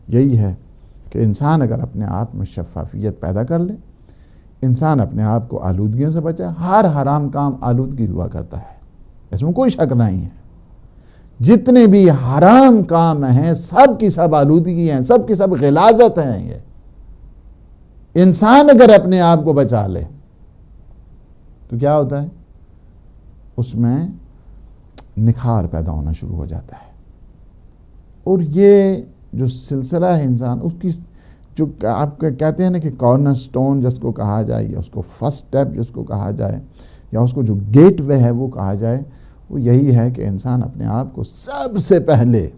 یہی ہے کہ انسان اگر اپنے آپ میں شفافیت پیدا کر لے، انسان اپنے آپ کو آلودگیوں سے بچائے. ہر حرام کام آلودگی ہوا کرتا ہے، اس میں کوئی شک نہیں ہے. جتنے بھی حرام کام ہیں سب کی سب آلودگی ہیں، سب کی سب غلاظت ہیں. یہ انسان اگر اپنے آپ کو بچا لے تو کیا ہوتا ہے؟ اس میں نکھار پیدا ہونا شروع ہو جاتا ہے. اور یہ جو سلسلہ ہے انسان اس کی جو آپ کہتے ہیں نا کہ کارنر سٹون جس کو کہا جائے، یا اس کو فرسٹ سٹیپ جس کو کہا جائے، یا اس کو جو گیٹ وے ہے وہ کہا جائے، وہ یہی ہے کہ انسان اپنے آپ کو سب سے پہلے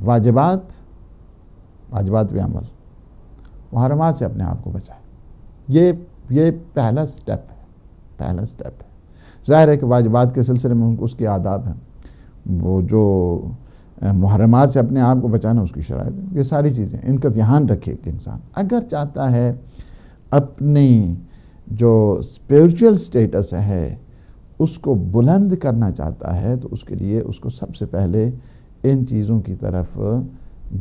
واجبات پہ عمل، محرمات سے اپنے آپ کو بچائے. یہ پہلا سٹیپ ہے. ظاہر ہے کہ واجبات کے سلسلے میں اس کے آداب ہیں، وہ جو محرمات سے اپنے آپ کو بچانا اس کی شرائط ہے. یہ ساری چیزیں ان کا دھیان رکھے کہ انسان اگر چاہتا ہے اپنی جو اسپریچول سٹیٹس ہے اس کو بلند کرنا چاہتا ہے تو اس کے لیے اس کو سب سے پہلے ان چیزوں کی طرف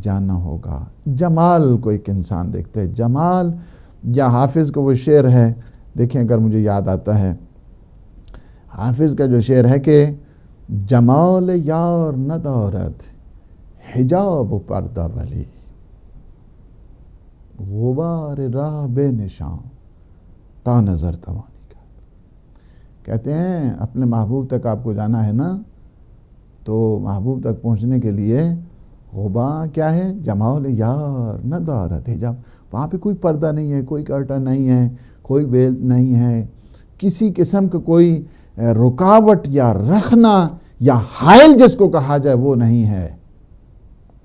جانا ہوگا. جمال کو ایک انسان دیکھتا ہے، جمال، یا حافظ کا وہ شعر ہے، دیکھیں اگر مجھے یاد آتا ہے، حافظ کا جو شعر ہے کہ جمال یار ندارد حجاب و پردہ ولی، غبار راہ بے نشان تا نظر توانی کرد. کہتے ہیں اپنے محبوب تک آپ کو جانا ہے نا، تو محبوب تک پہنچنے کے لیے غبار کیا ہے؟ جمال یار ندارد حجاب. وہاں پہ کوئی پردہ نہیں ہے، کوئی کرٹن نہیں ہے، کوئی بیل نہیں ہے، کسی قسم کا کوئی رکاوٹ یا رخنا یا حائل جس کو کہا جائے وہ نہیں ہے.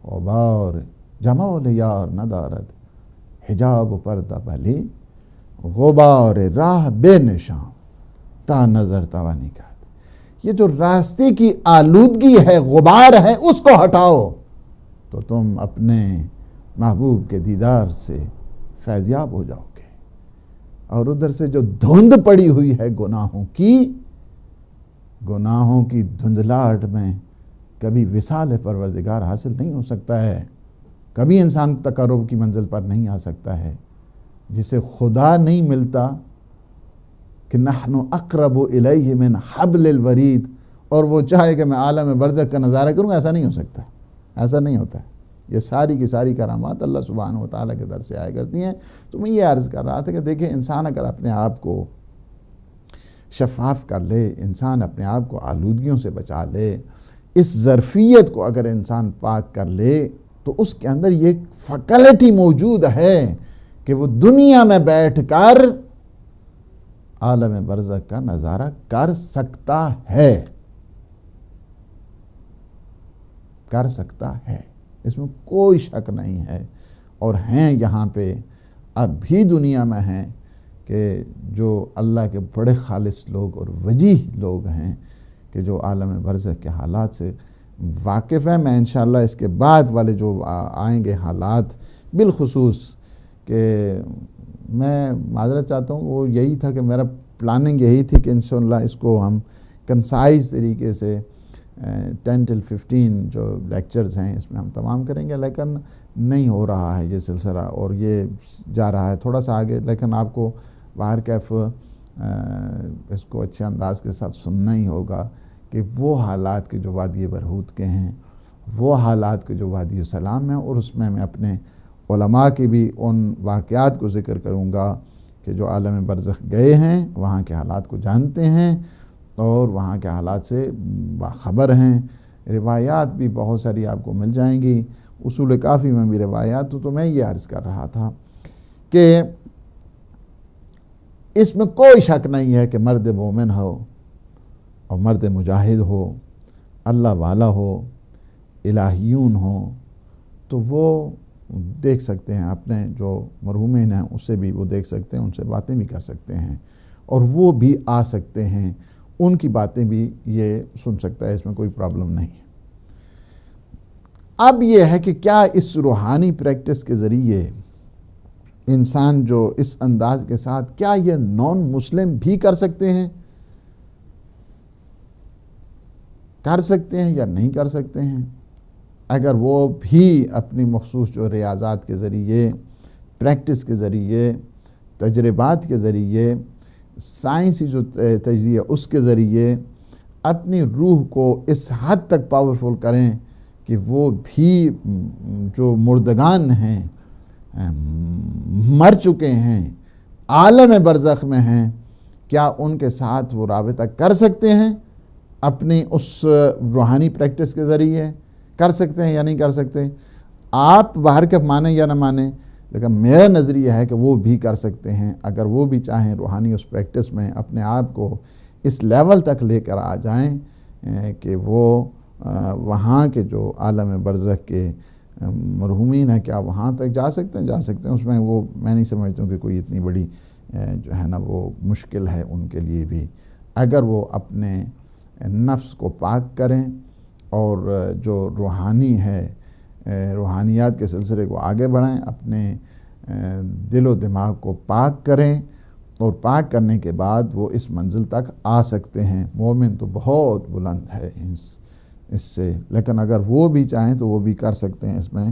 غبار جمال یار ندارد حجاب و پردہ بلی، غبار راہ بے نشان تا نظر توانی کرد. یہ جو راستے کی آلودگی ہے، غبار ہے، اس کو ہٹاؤ تو تم اپنے محبوب کے دیدار سے فیضیاب ہو جاؤ گے. اور ادھر سے جو دھند پڑی ہوئی ہے گناہوں کی دھندلاہٹ میں کبھی وصال پروردگار حاصل نہیں ہو سکتا ہے، کبھی انسان تقرب کی منزل پر نہیں آ سکتا ہے. جسے خدا نہیں ملتا کہ نحن اقرب الیہ من حبل الورید، اور وہ چاہے کہ میں عالم برزخ کا نظارہ کروں، ایسا نہیں ہو سکتا، ایسا نہیں ہوتا ہے. یہ ساری کی ساری کرامات اللہ سبحانہ و تعالیٰ کے در سے آیا کرتی ہیں. تو میں یہ عرض کر رہا تھا کہ دیکھیں انسان اگر اپنے آپ کو شفاف کر لے، انسان اپنے آپ کو آلودگیوں سے بچا لے، اس ظرفیت کو اگر انسان پاک کر لے تو اس کے اندر یہ فیکلٹی موجود ہے کہ وہ دنیا میں بیٹھ کر عالم برزخ کا نظارہ کر سکتا ہے، اس میں کوئی شک نہیں ہے. اور ہیں یہاں پہ اب بھی دنیا میں ہیں کہ جو اللہ کے بڑے خالص لوگ اور وجیح لوگ ہیں کہ جو عالم برزخ کے حالات سے واقف ہیں. میں انشاءاللہ اس کے بعد والے جو آئیں گے حالات بالخصوص، کہ میں معذرت چاہتا ہوں، وہ یہی تھا کہ میرا پلاننگ یہی تھی کہ انشاءاللہ اس کو ہم کنسائز طریقے سے 10 till 15 جو لیکچرز ہیں اس میں ہم تمام کریں گے، لیکن نہیں ہو رہا ہے یہ سلسلہ، اور یہ جا رہا ہے تھوڑا سا آگے. لیکن آپ کو باہر کیف اس کو اچھے انداز کے ساتھ سننا ہی ہوگا کہ وہ حالات کے جو وادی برہوت کے ہیں، وہ حالات کے جو وادی سلام ہیں، اور اس میں اپنے علماء کی بھی ان واقعات کو ذکر کروں گا کہ جو عالم برزخ گئے ہیں، وہاں کے حالات کو جانتے ہیں اور وہاں کے حالات سے باخبر ہیں. روایات بھی بہت ساری آپ کو مل جائیں گی، اصول کافی میں بھی روایات. تو میں یہ عرض کر رہا تھا کہ اس میں کوئی شک نہیں ہے کہ مرد مومن ہو اور مرد مجاہد ہو، اللہ والا ہو، الہیون ہو، تو وہ دیکھ سکتے ہیں اپنے جو مرحومین ہیں اسے بھی وہ دیکھ سکتے ہیں، ان سے باتیں بھی کر سکتے ہیں، اور وہ بھی آ سکتے ہیں، ان کی باتیں بھی یہ سن سکتا ہے، اس میں کوئی پرابلم نہیں ہے۔ اب یہ ہے کہ کیا اس روحانی پریکٹس کے ذریعے انسان جو اس انداز کے ساتھ، کیا یہ نان مسلم بھی کر سکتے ہیں یا نہیں کر سکتے ہیں؟ اگر وہ بھی اپنی مخصوص جو ریاضات کے ذریعے، پریکٹس کے ذریعے، تجربات کے ذریعے، سائنسی جو تجزیہ اس کے ذریعے اپنی روح کو اس حد تک پاورفل کریں کہ وہ بھی جو مردگان ہیں، مر چکے ہیں، عالم برزخ میں ہیں، کیا ان کے ساتھ وہ رابطہ کر سکتے ہیں اپنی اس روحانی پریکٹس کے ذریعے؟ کر سکتے ہیں یا نہیں کر سکتے؟ آپ باہر کے مانیں یا نہ مانیں، لیکن میرا نظریہ ہے کہ وہ بھی کر سکتے ہیں، اگر وہ بھی چاہیں روحانی اس پریکٹس میں اپنے آپ کو اس لیول تک لے کر آ جائیں کہ وہ وہاں کے جو عالم برزخ کے مرحومین ہیں، کیا وہاں تک جا سکتے ہیں، اس میں وہ میں نہیں سمجھتا ہوں کہ کوئی اتنی بڑی جو ہے نا وہ مشکل ہے ان کے لیے بھی، اگر وہ اپنے نفس کو پاک کریں اور جو روحانی ہے، روحانیات کے سلسلے کو آگے بڑھائیں، اپنے دل و دماغ کو پاک کریں، اور پاک کرنے کے بعد وہ اس منزل تک آ سکتے ہیں۔ مومن تو بہت بلند ہے اس سے، لیکن اگر وہ بھی چاہیں تو وہ بھی کر سکتے ہیں، اس میں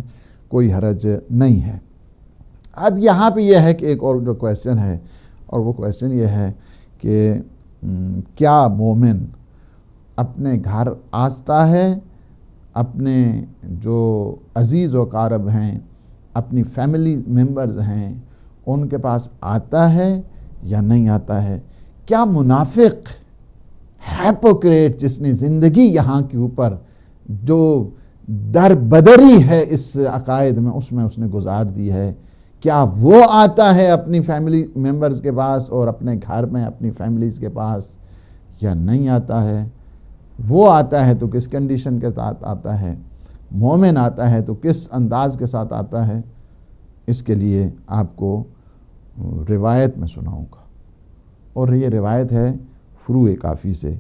کوئی حرج نہیں ہے۔ اب یہاں پہ یہ ہے کہ ایک اور جو کویسچن ہے، اور وہ کویسچن یہ ہے کہ کیا مومن اپنے گھر آستا ہے، اپنے جو عزیز و اقارب ہیں، اپنی فیملی ممبرز ہیں، ان کے پاس آتا ہے یا نہیں آتا ہے؟ کیا منافق، ہیپوکریٹ جس نے زندگی یہاں کے اوپر جو در بدری ہے اس عقائد میں، اس نے گزار دی ہے، کیا وہ آتا ہے اپنی فیملی ممبرز کے پاس اور اپنے گھر میں اپنی فیملیز کے پاس یا نہیں آتا ہے؟ وہ آتا ہے تو کس کنڈیشن کے ساتھ آتا ہے؟ مومن آتا ہے تو کس انداز کے ساتھ آتا ہے؟ اس کے لیے آپ کو روایت میں سناؤں گا، اور یہ روایت ہے فروع کافی سے،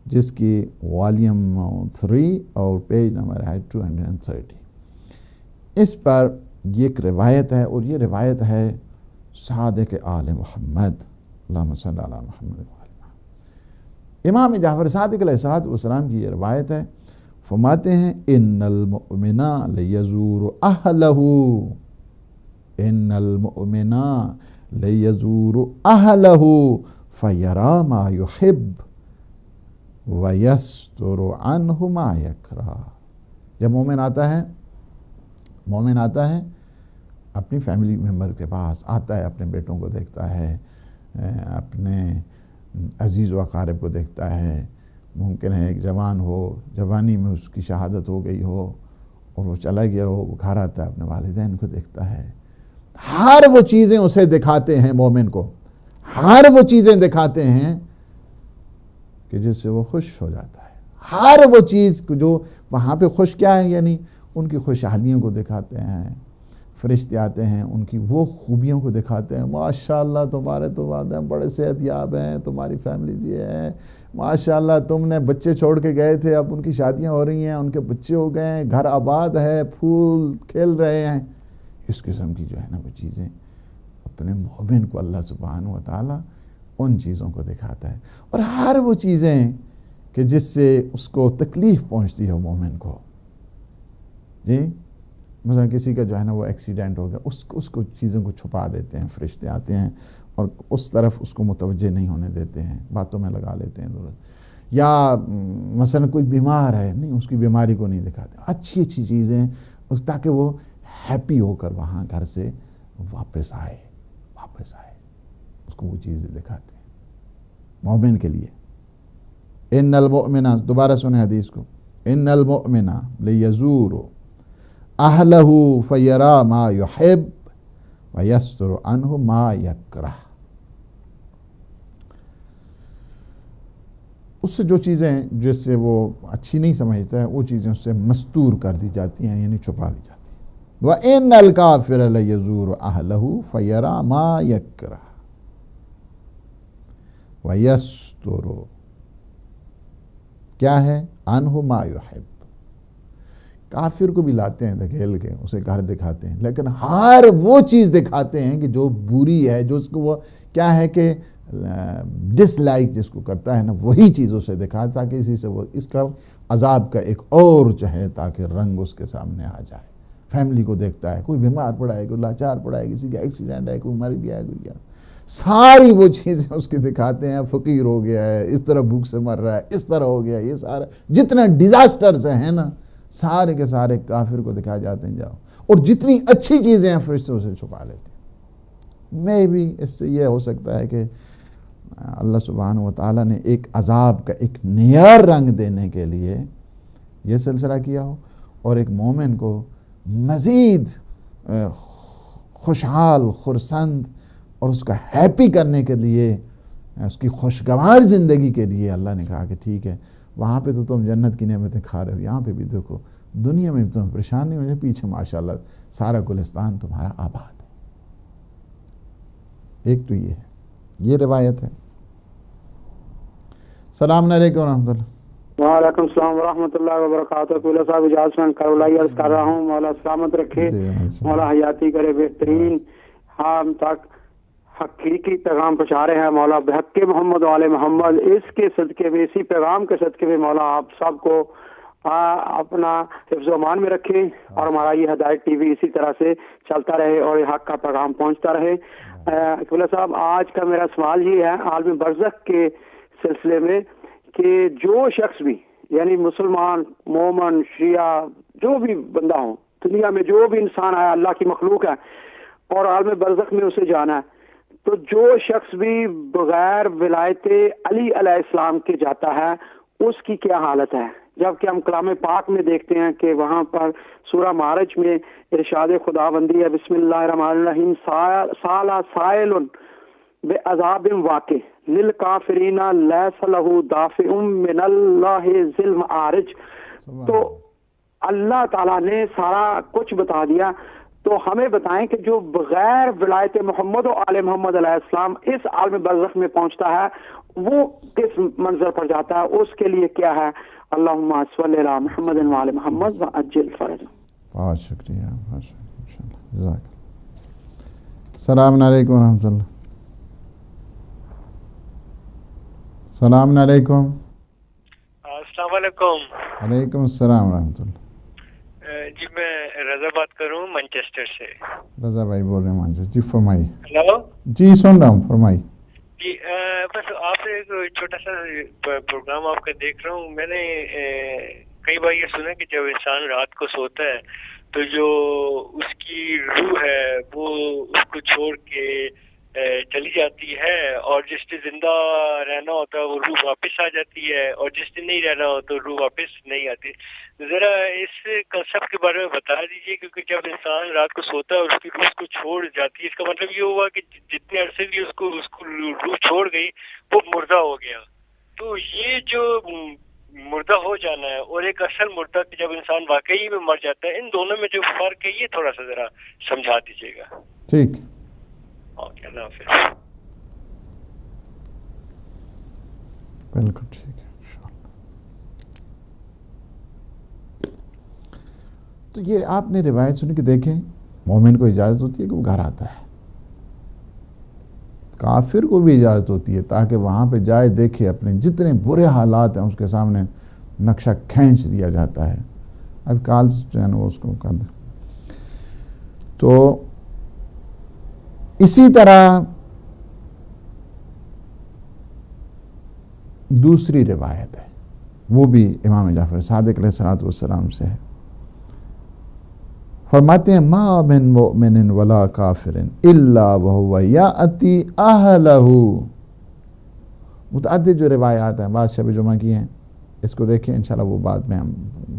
جس کی والیوم 3 اور پیج نمبر ہے 230۔ اس پر یہ ایک روایت ہے، اور یہ روایت ہے صادق آل محمد، اللہم صلی علی محمد۔ امام جعفر صادق علیہ السلام کی یہ روایت ہے، فرماتے ہیں ان المؤمن لیزور اہلہ، ان المؤمن لیزور اہلہ فیرا ما یحب ویستر عنہ ما یکرہ۔ جب مومن آتا ہے اپنی فیملی ممبر کے پاس آتا ہے، اپنے بیٹوں کو دیکھتا ہے، اپنے عزیز و اقارب کو دیکھتا ہے، ممکن ہے ایک جوان ہو، جوانی میں اس کی شہادت ہو گئی ہو اور وہ چلا گیا ہو، وہ گھر آتا ہے، اپنے والدین کو دیکھتا ہے، ہر وہ چیزیں اسے دکھاتے ہیں، مومن کو ہر وہ چیزیں دکھاتے ہیں کہ جس سے وہ خوش ہو جاتا ہے، ہر وہ چیز جو وہاں پہ خوش کیا ہے، یعنی ان کی خوشحالیوں کو دکھاتے ہیں، فرشتے آتے ہیں ان کی وہ خوبیوں کو دکھاتے ہیں، ماشاءاللہ تمہارے تو والدین بڑے صحت یاب ہیں، تمہاری فیملی یہ ہے، ماشاءاللہ تم نے بچے چھوڑ کے گئے تھے، اب ان کی شادیاں ہو رہی ہیں، ان کے بچے ہو گئے ہیں، گھر آباد ہے، پھول کھل رہے ہیں۔ اس قسم کی جو ہے نا وہ چیزیں اپنے مومن کو اللہ سبحانہ و تعالیٰ ان چیزوں کو دکھاتا ہے، اور ہر وہ چیزیں کہ جس سے اس کو تکلیف پہنچتی ہے مومن کو، جی مثلا کسی کا جو ہے نا وہ ایکسیڈنٹ ہو گیا، اس کو چیزوں کو چھپا دیتے ہیں، فرشتے آتے ہیں اور اس طرف اس کو متوجہ نہیں ہونے دیتے ہیں، باتوں میں لگا لیتے ہیں ضرورت، یا مثلا کوئی بیمار ہے، نہیں اس کی بیماری کو نہیں دکھاتے، اچھی اچھی چیزیں تاکہ وہ ہیپی ہو کر وہاں گھر سے واپس آئے، اس کو وہ چیزیں دکھاتے ہیں مومن کے لیے۔ ان المؤمن، دوبارہ سنیں حدیث کو، ان المؤمن لیزور اہلہ فیرا ما یحب وَيَسْتُرُ عَنْهُ مَا يَكْرَهُ، اس سے جو چیزیں جس سے وہ اچھی نہیں سمجھتا ہے وہ چیزیں اس سے مستور کر دی جاتی ہیں، یعنی چھپا دی جاتی ہیں۔ وَإِنَّ الْكَافِرَ لَيَزُورُ أَهْلَهُ فَيَرَى مَا يَكْرَهُ وَيَسْتُرُ، کیا ہے؟ عَنْهُ مَا يُحِبُّ، کافر کو بھی لاتے ہیں دھکیل کے، اسے گھر دکھاتے ہیں، لیکن ہر وہ چیز دکھاتے ہیں کہ جو بری ہے، جو اس کو وہ کیا ہے کہ ڈس لائک جس کو کرتا ہے نا، وہی چیز اسے دکھاتا تاکہ اسی سے وہ اس کا عذاب کا ایک اور جو ہے تاکہ رنگ اس کے سامنے آ جائے۔ فیملی کو دیکھتا ہے، کوئی بیمار پڑا ہے، کوئی لاچار پڑا ہے، کسی کا ایکسیڈنٹ ہے، کوئی مر گیا ہے، کوئی کیا، ساری وہ چیزیں اس کے دکھاتے ہیں، فقیر ہو گیا ہے، اس طرح بھوک سے مر رہا ہے، اس طرح ہو گیا، یہ سارا جتنے ڈیزاسٹرز ہیں نا سارے کے سارے کافر کو دکھا جاتے ہیں، جاؤ، اور جتنی اچھی چیزیں ہیں فرشتوں سے چھپا لیتے ہیں۔ میں بھی اس سے یہ ہو سکتا ہے کہ اللہ سبحانہ و تعالیٰ نے ایک عذاب کا ایک نیا رنگ دینے کے لیے یہ سلسلہ کیا ہو، اور ایک مومن کو مزید خوشحال، خرسند اور اس کا ہیپی کرنے کے لیے، اس کی خوشگوار زندگی کے لیے اللہ نے کہا کہ ٹھیک ہے، وہاں پہ تو تم جنت کی نعمتیں کھا رہے ہو، یہاں پہ بھی دیکھو، دنیا میں تم پریشان نہیں ہو جائے، پیچھے ماشاءاللہ سارا گلستان تمہارا آباد ہے۔ ایک تو یہ ہے، یہ روایت ہے۔ السلام علیکم ورحمۃ اللہ۔ وعلیکم السلام ورحمۃ اللہ وبرکاتہ۔ کولا صاحب اجازت میں کرولائی عرض کر رہا ہوں، مولا سلامت رکھے، مولا حیاتی کرے بہترین، ہم تک حقیقی پیغام پہنچا رہے ہیں مولا بحق محمد و آل محمد، اس کے صدقے میں، اسی پیغام کے صدقے میں مولا آپ سب کو اپنا حفظ و امان میں رکھے، اور ہمارا یہ ہدایت ٹی وی اسی طرح سے چلتا رہے اور یہ حق کا پیغام پہنچتا رہے۔ کولا صاحب آج کا میرا سوال یہ ہے عالم برزخ کے سلسلے میں کہ جو شخص بھی، یعنی مسلمان، مومن، شیعہ، جو بھی بندہ ہو دنیا میں، جو بھی انسان آیا اللہ کی مخلوق ہے اور عالم برزخ میں اسے جانا ہے، تو جو شخص بھی بغیر ولایت علی علیہ السلام کے جاتا ہے اس کی کیا حالت ہے؟ جبکہ ہم کلام پاک میں دیکھتے ہیں کہ وہاں پر سورہ معارج میں ارشاد خداوندی ہے، بسم اللہ الرحمن الرحیم، سالا سائل بعذاب واقع للکافرین لیس لہ دافع من اللہ ذی المعارج۔ تو اللہ تعالیٰ نے سارا کچھ بتا دیا، تو ہمیں بتائیں کہ جو بغیر ولایت محمد و آل محمد علیہ السلام اس عالم برزخ میں پہنچتا ہے وہ کس منظر پر جاتا ہے، اس کے لیے کیا ہے؟ اللہم صلی علی محمد و آل محمد وعجل فرجہ۔ بہت شکریہ، بہت شکریہ، جزاک اللہ۔ السلام علیکم ورحمۃ اللہ۔ السلام علیکم۔ السلام علیکم۔ وعلیکم السلام ورحمۃ اللہ۔ جی میں رضا بات کر رہا ہوں مانچسٹر سے۔ رضا بھائی بول رہے ہیں مانچسٹر، جی فرمائیے۔ ہلو جی سن رہا ہوں، فرمائیے۔ جی بس آپ سے ایک چھوٹا سا پروگرام آپ کا دیکھ رہا ہوں، میں نے کئی بار یہ سنا کہ جب انسان رات کو سوتا ہے تو جو اس کی روح ہے وہ اس کو چھوڑ کے چلی جاتی ہے، اور جس نے زندہ رہنا ہوتا ہے وہ روح واپس آ جاتی ہے، اور جس نے نہیں رہنا ہوتا تو روح واپس نہیں آتی۔ ذرا اس کنسیپٹ کے بارے میں بتا دیجیے، کیونکہ جب انسان رات کو سوتا ہے اور اس کی روح کو چھوڑ جاتی ہے، اس کا مطلب یہ ہوا کہ جتنے عرصے بھی اس کو روح چھوڑ گئی وہ مردہ ہو گیا۔ تو یہ جو مردہ ہو جانا ہے اور ایک اصل مردہ جب انسان واقعی میں مر جاتا ہے، ان دونوں میں جو فرق ہے یہ تھوڑا سا ذرا سمجھا دیجیے گا۔ ٹھیک، اوکے، اللہ حافظ۔ بالکل ٹھیک ہے انشاءاللہ۔ تو یہ آپ نے روایت سنی کہ دیکھیں مومن کو اجازت ہوتی ہے کہ وہ گھر آتا ہے، کافر کو بھی اجازت ہوتی ہے تاکہ وہاں پہ جائے، دیکھے، اپنے جتنے برے حالات ہیں اس کے سامنے نقشہ کھینچ دیا جاتا ہے۔ اب کال جو ہے نا وہ اس کو کر دیں۔ تو اسی طرح دوسری روایت ہے، وہ بھی امام جعفر صادق علیہ السلام سے ہے، فرماتے ہیں ما من مؤمن ولا کافر الا وهو یاتی اہلہ۔ متعدد جو روایات ہیں، بعض شب جمعہ کی ہیں، اس کو دیکھیں انشاءاللہ، وہ بعد میں ہم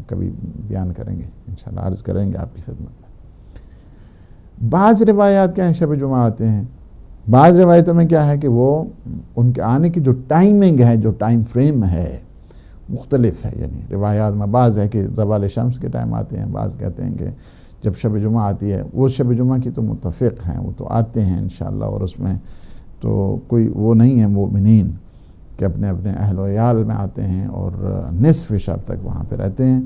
کبھی بیان کریں گے، انشاءاللہ عرض کریں گے آپ کی خدمت میں۔ بعض روایات کیا ہیں شب جمعہ آتے ہیں، بعض روایتوں میں کیا ہے کہ وہ ان کے آنے کی جو ٹائمنگ ہے، جو ٹائم فریم ہے مختلف ہے. یعنی روایات میں بعض ہے کہ زوال شمس کے ٹائم آتے ہیں، بعض کہتے ہیں کہ جب شب جمعہ آتی ہے. وہ شب جمعہ کی تو متفق ہیں، وہ تو آتے ہیں انشاءاللہ، اور اس میں تو کوئی وہ نہیں ہے مومنین کہ اپنے اپنے اہل و عیال میں آتے ہیں اور نصف شب تک وہاں پہ رہتے ہیں،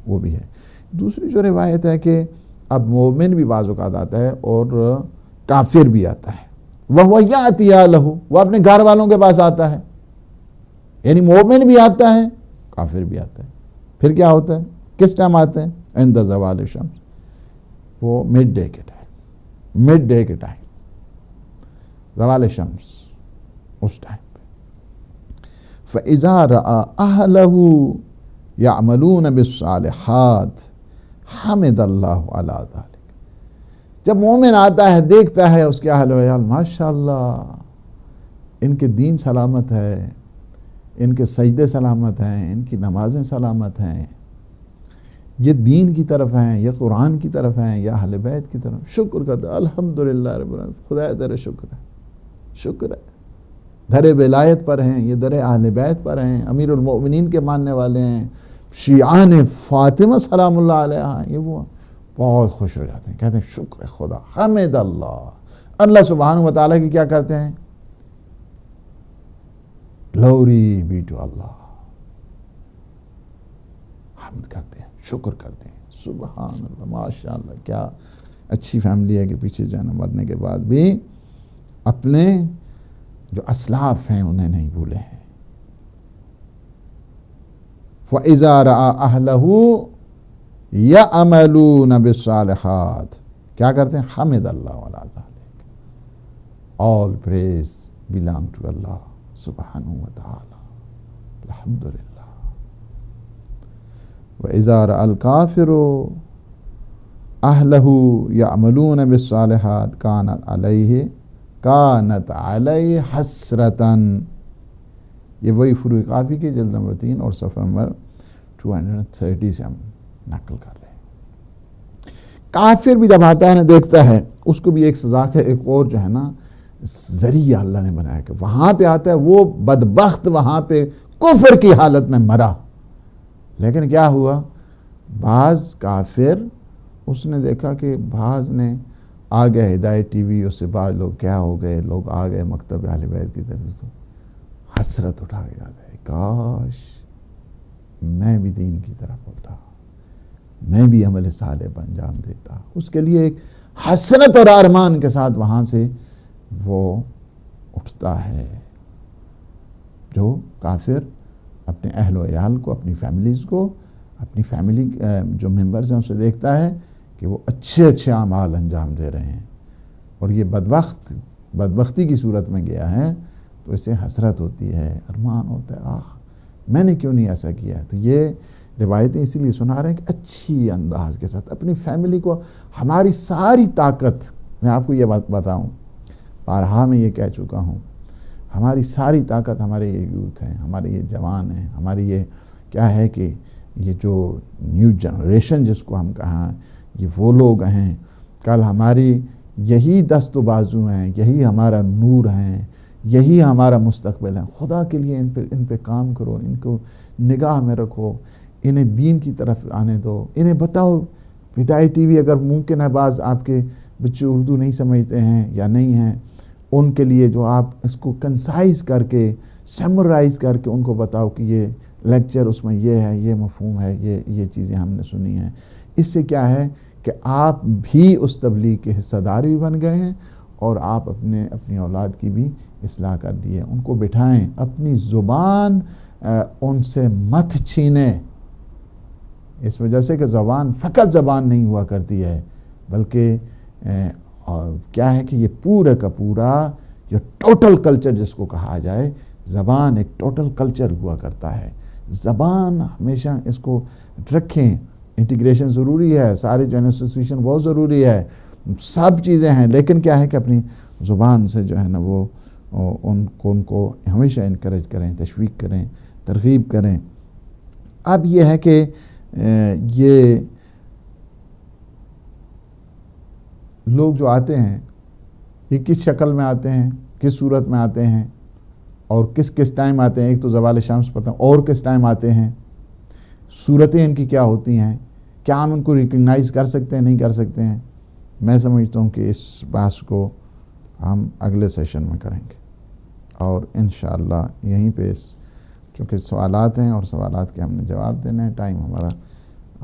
وہ بھی ہے. دوسری جو روایت ہے کہ اب مومن بھی بعض اوقات آتا ہے اور کافر بھی آتا ہے. وَهُوَ يَأْتِي أَهْلَهُ، وہ اپنے گھر والوں کے پاس آتا ہے. یعنی مومن بھی آتا ہے، کافر بھی آتا ہے. پھر کیا ہوتا ہے؟ کس ٹائم آتے ہیں؟ عند زوال الشمس، وہ مڈ ڈے کے ٹائم، مڈ ڈے کے ٹائم، زوال شمس اس ٹائم پہ. فَإِذَا رَأَى أَهْلَهُ يَعْمَلُونَ بِالصَّالِحَاتِ حَمِدَ اللَّهُ عَلَىٰ ذَلِكَ. جب مومن آتا ہے، دیکھتا ہے اس کے اہل و عیال ماشاءاللہ ان کے دین سلامت ہے، ان کے سجدے سلامت ہیں، ان کی نمازیں سلامت ہیں، یہ دین کی طرف ہیں، یہ قرآن کی طرف ہیں، یا اہل بیت کی طرف، شکر کرتا ہے الحمدللہ رب العالمین، خدا تیرا شکر ہے، شکر ہے. در ولایت پر ہیں، یہ در اہل بیت پر ہیں، امیر المؤمنین کے ماننے والے ہیں، شیعان فاطمہ سلام اللہ علیہ ہیں. یہ وہ بہت خوش ہو جاتے ہیں، کہتے ہیں شکر ہے خدا، حمد اللہ. اللہ سبحانہ و تعالیٰ کی کیا کرتے ہیں؟ گلوری بی ٹو اللہ، حمد کرتے ہیں، شکر کرتے ہیں. سبحان اللہ، ماشاءاللہ، کیا اچھی فیملی ہے کہ پیچھے جو ہے نا مرنے کے بعد بھی اپنے جو اسلاف ہیں انہیں نہیں بھولے ہیں. فَإِذَا رَأَى أَهْلَهُ يَعْمَلُونَ بِالصَّالِحَاتِ، کیا کرتے ہیں؟ حمد اللہ وَعَلَىٰ ذَلِكَ. All praise belong to Allah سبحانہ وتعالی، الحمدللہ. وَإِذَا رَأَى الْكَافِرُ أَهْلَهُ يَعْمَلُونَ بِالصَّالِحَاتِ كَانَتْ عَلَيْهِ حَسْرَةً. یہ وہی فروع کافی کی جلد نمبر 3 اور صفحہ نمبر 230 سے ہم نقل کر رہے ہیں. کافر بھی جب آتا ہے نا، دیکھتا ہے، اس کو بھی ایک سزا ہے، ایک اور جو ہے نا ذریعہ اللہ نے بنایا کہ وہاں پہ آتا ہے، وہ بدبخت وہاں پہ کفر کی حالت میں مرا. لیکن کیا ہوا؟ بعض کافر اس نے دیکھا کہ بعض نے آ گئے ہدایت ٹی وی، اس سے بعض لوگ کیا ہو گئے، لوگ آ گئے مکتب اہل بیت کی طرف، تو حسرت اٹھا کے آتا ہے، کاش میں بھی دین کی طرف ہوتا، میں بھی عمل صالح پر انجام دیتا. اس کے لیے ایک حسرت اور ارمان کے ساتھ وہاں سے وہ اٹھتا ہے. جو کافر اپنے اہل و عیال کو، اپنی فیملیز کو، اپنی فیملی جو ممبرز ہیں اسے دیکھتا ہے کہ وہ اچھے اچھے اعمال انجام دے رہے ہیں، اور یہ بدبختی کی صورت میں گیا ہے، تو اسے حسرت ہوتی ہے، ارمان ہوتا ہے، آہ میں نے کیوں نہیں ایسا کیا. تو یہ روایتیں اسی لیے سنا رہے ہیں کہ اچھی انداز کے ساتھ اپنی فیملی کو. ہماری ساری طاقت، میں آپ کو یہ بات بتاؤں، بارہا میں یہ کہہ چکا ہوں، ہماری ساری طاقت ہمارے یہ یوتھ ہیں، ہمارے یہ جوان ہیں، ہماری یہ کیا ہے کہ یہ جو نیو جنریشن جس کو ہم کہاں، یہ وہ لوگ ہیں کل ہماری یہی دست و بازو ہیں، یہی ہمارا نور ہیں، یہی ہمارا مستقبل ہے. خدا کے لیے ان پہ کام کرو، ان کو نگاہ میں رکھو، انہیں دین کی طرف آنے دو. انہیں بتاؤ، ہدایت ٹی وی اگر ممکن ہے بعض آپ کے بچے اردو نہیں سمجھتے ہیں یا نہیں ہیں، ان کے لیے جو آپ اس کو کنسائز کر کے، سمرائز کر کے ان کو بتاؤ کہ یہ لیکچر اس میں یہ ہے، یہ مفہوم ہے، یہ چیزیں ہم نے سنی ہیں. اس سے کیا ہے کہ آپ بھی اس تبلیغ کے حصہ دار بھی بن گئے ہیں، اور آپ اپنی اولاد کی بھی اصلاح کر دی ہے. ان کو بٹھائیں، اپنی زبان ان سے مت چھینیں. اس وجہ سے کہ زبان فقط زبان نہیں ہوا کرتی ہے، بلکہ کیا ہے کہ یہ پورا کا پورا یہ ٹوٹل کلچر جس کو کہا جائے، زبان ایک ٹوٹل کلچر ہوا کرتا ہے. زبان ہمیشہ اس کو رکھیں. انٹیگریشن ضروری ہے، سارے جو ایسوسیشن بہت ضروری ہے، سب چیزیں ہیں، لیکن کیا ہے کہ اپنی زبان سے جو ہے نا وہ ان کو ہمیشہ انکریج کریں، تشویق کریں، ترغیب کریں. اب یہ ہے کہ یہ لوگ جو آتے ہیں یہ کس شکل میں آتے ہیں، کس صورت میں آتے ہیں اور کس کس ٹائم آتے ہیں. ایک تو زوال شمس پتہ، اور کس ٹائم آتے ہیں، صورتیں ان کی کیا ہوتی ہیں، کیا ہم ان کو ریکگنائز کر سکتے ہیں، نہیں کر سکتے ہیں. میں سمجھتا ہوں کہ اس بحث کو ہم اگلے سیشن میں کریں گے، اور انشاءاللہ یہیں پہ چونکہ سوالات ہیں اور سوالات کے ہم نے جواب دینے ہیں. ٹائم ہمارا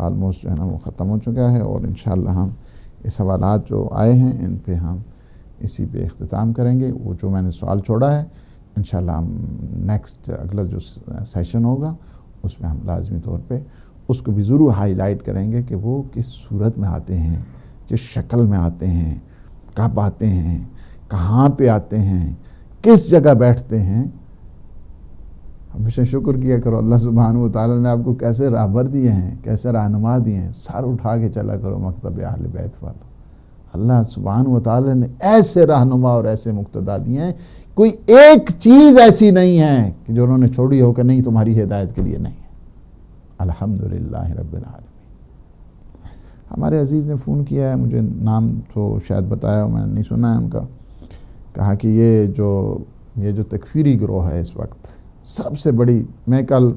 آلموسٹ جو ہے نا وہ ختم ہو چکا ہے، اور انشاءاللہ ہم یہ سوالات جو آئے ہیں ان پہ ہم اسی پہ اختتام کریں گے. وہ جو میں نے سوال چھوڑا ہے انشاءاللہ ہم نیکسٹ اگلا جو سیشن ہوگا اس میں ہم لازمی طور پہ اس کو بھی ضرور ہائی لائٹ کریں گے کہ وہ کس صورت میں آتے ہیں، کس شکل میں آتے ہیں، کب آتے ہیں، کہاں پہ آتے ہیں، کس جگہ بیٹھتے ہیں. ہمیشہ شکر کیا کرو اللہ سبحانہ و تعالیٰ نے آپ کو کیسے راہبر دیے ہیں، کیسے رہنما دیے ہیں. سر اٹھا کے چلا کرو مکتب اہل بیت والا. اللہ سبحانہ و تعالیٰ نے ایسے رہنما اور ایسے مقتدا دیے ہیں، کوئی ایک چیز ایسی نہیں ہے کہ جو انہوں نے چھوڑی ہو کہ نہیں تمہاری ہدایت کے لیے نہیں ہے. الحمدللہ رب العالمین. ہمارے عزیز نے فون کیا ہے، مجھے نام تو شاید بتایا میں نے نہیں سنا ہے ان کا. کہا کہ یہ جو تکفیری گروہ ہے اس وقت سب سے بڑی، میں کل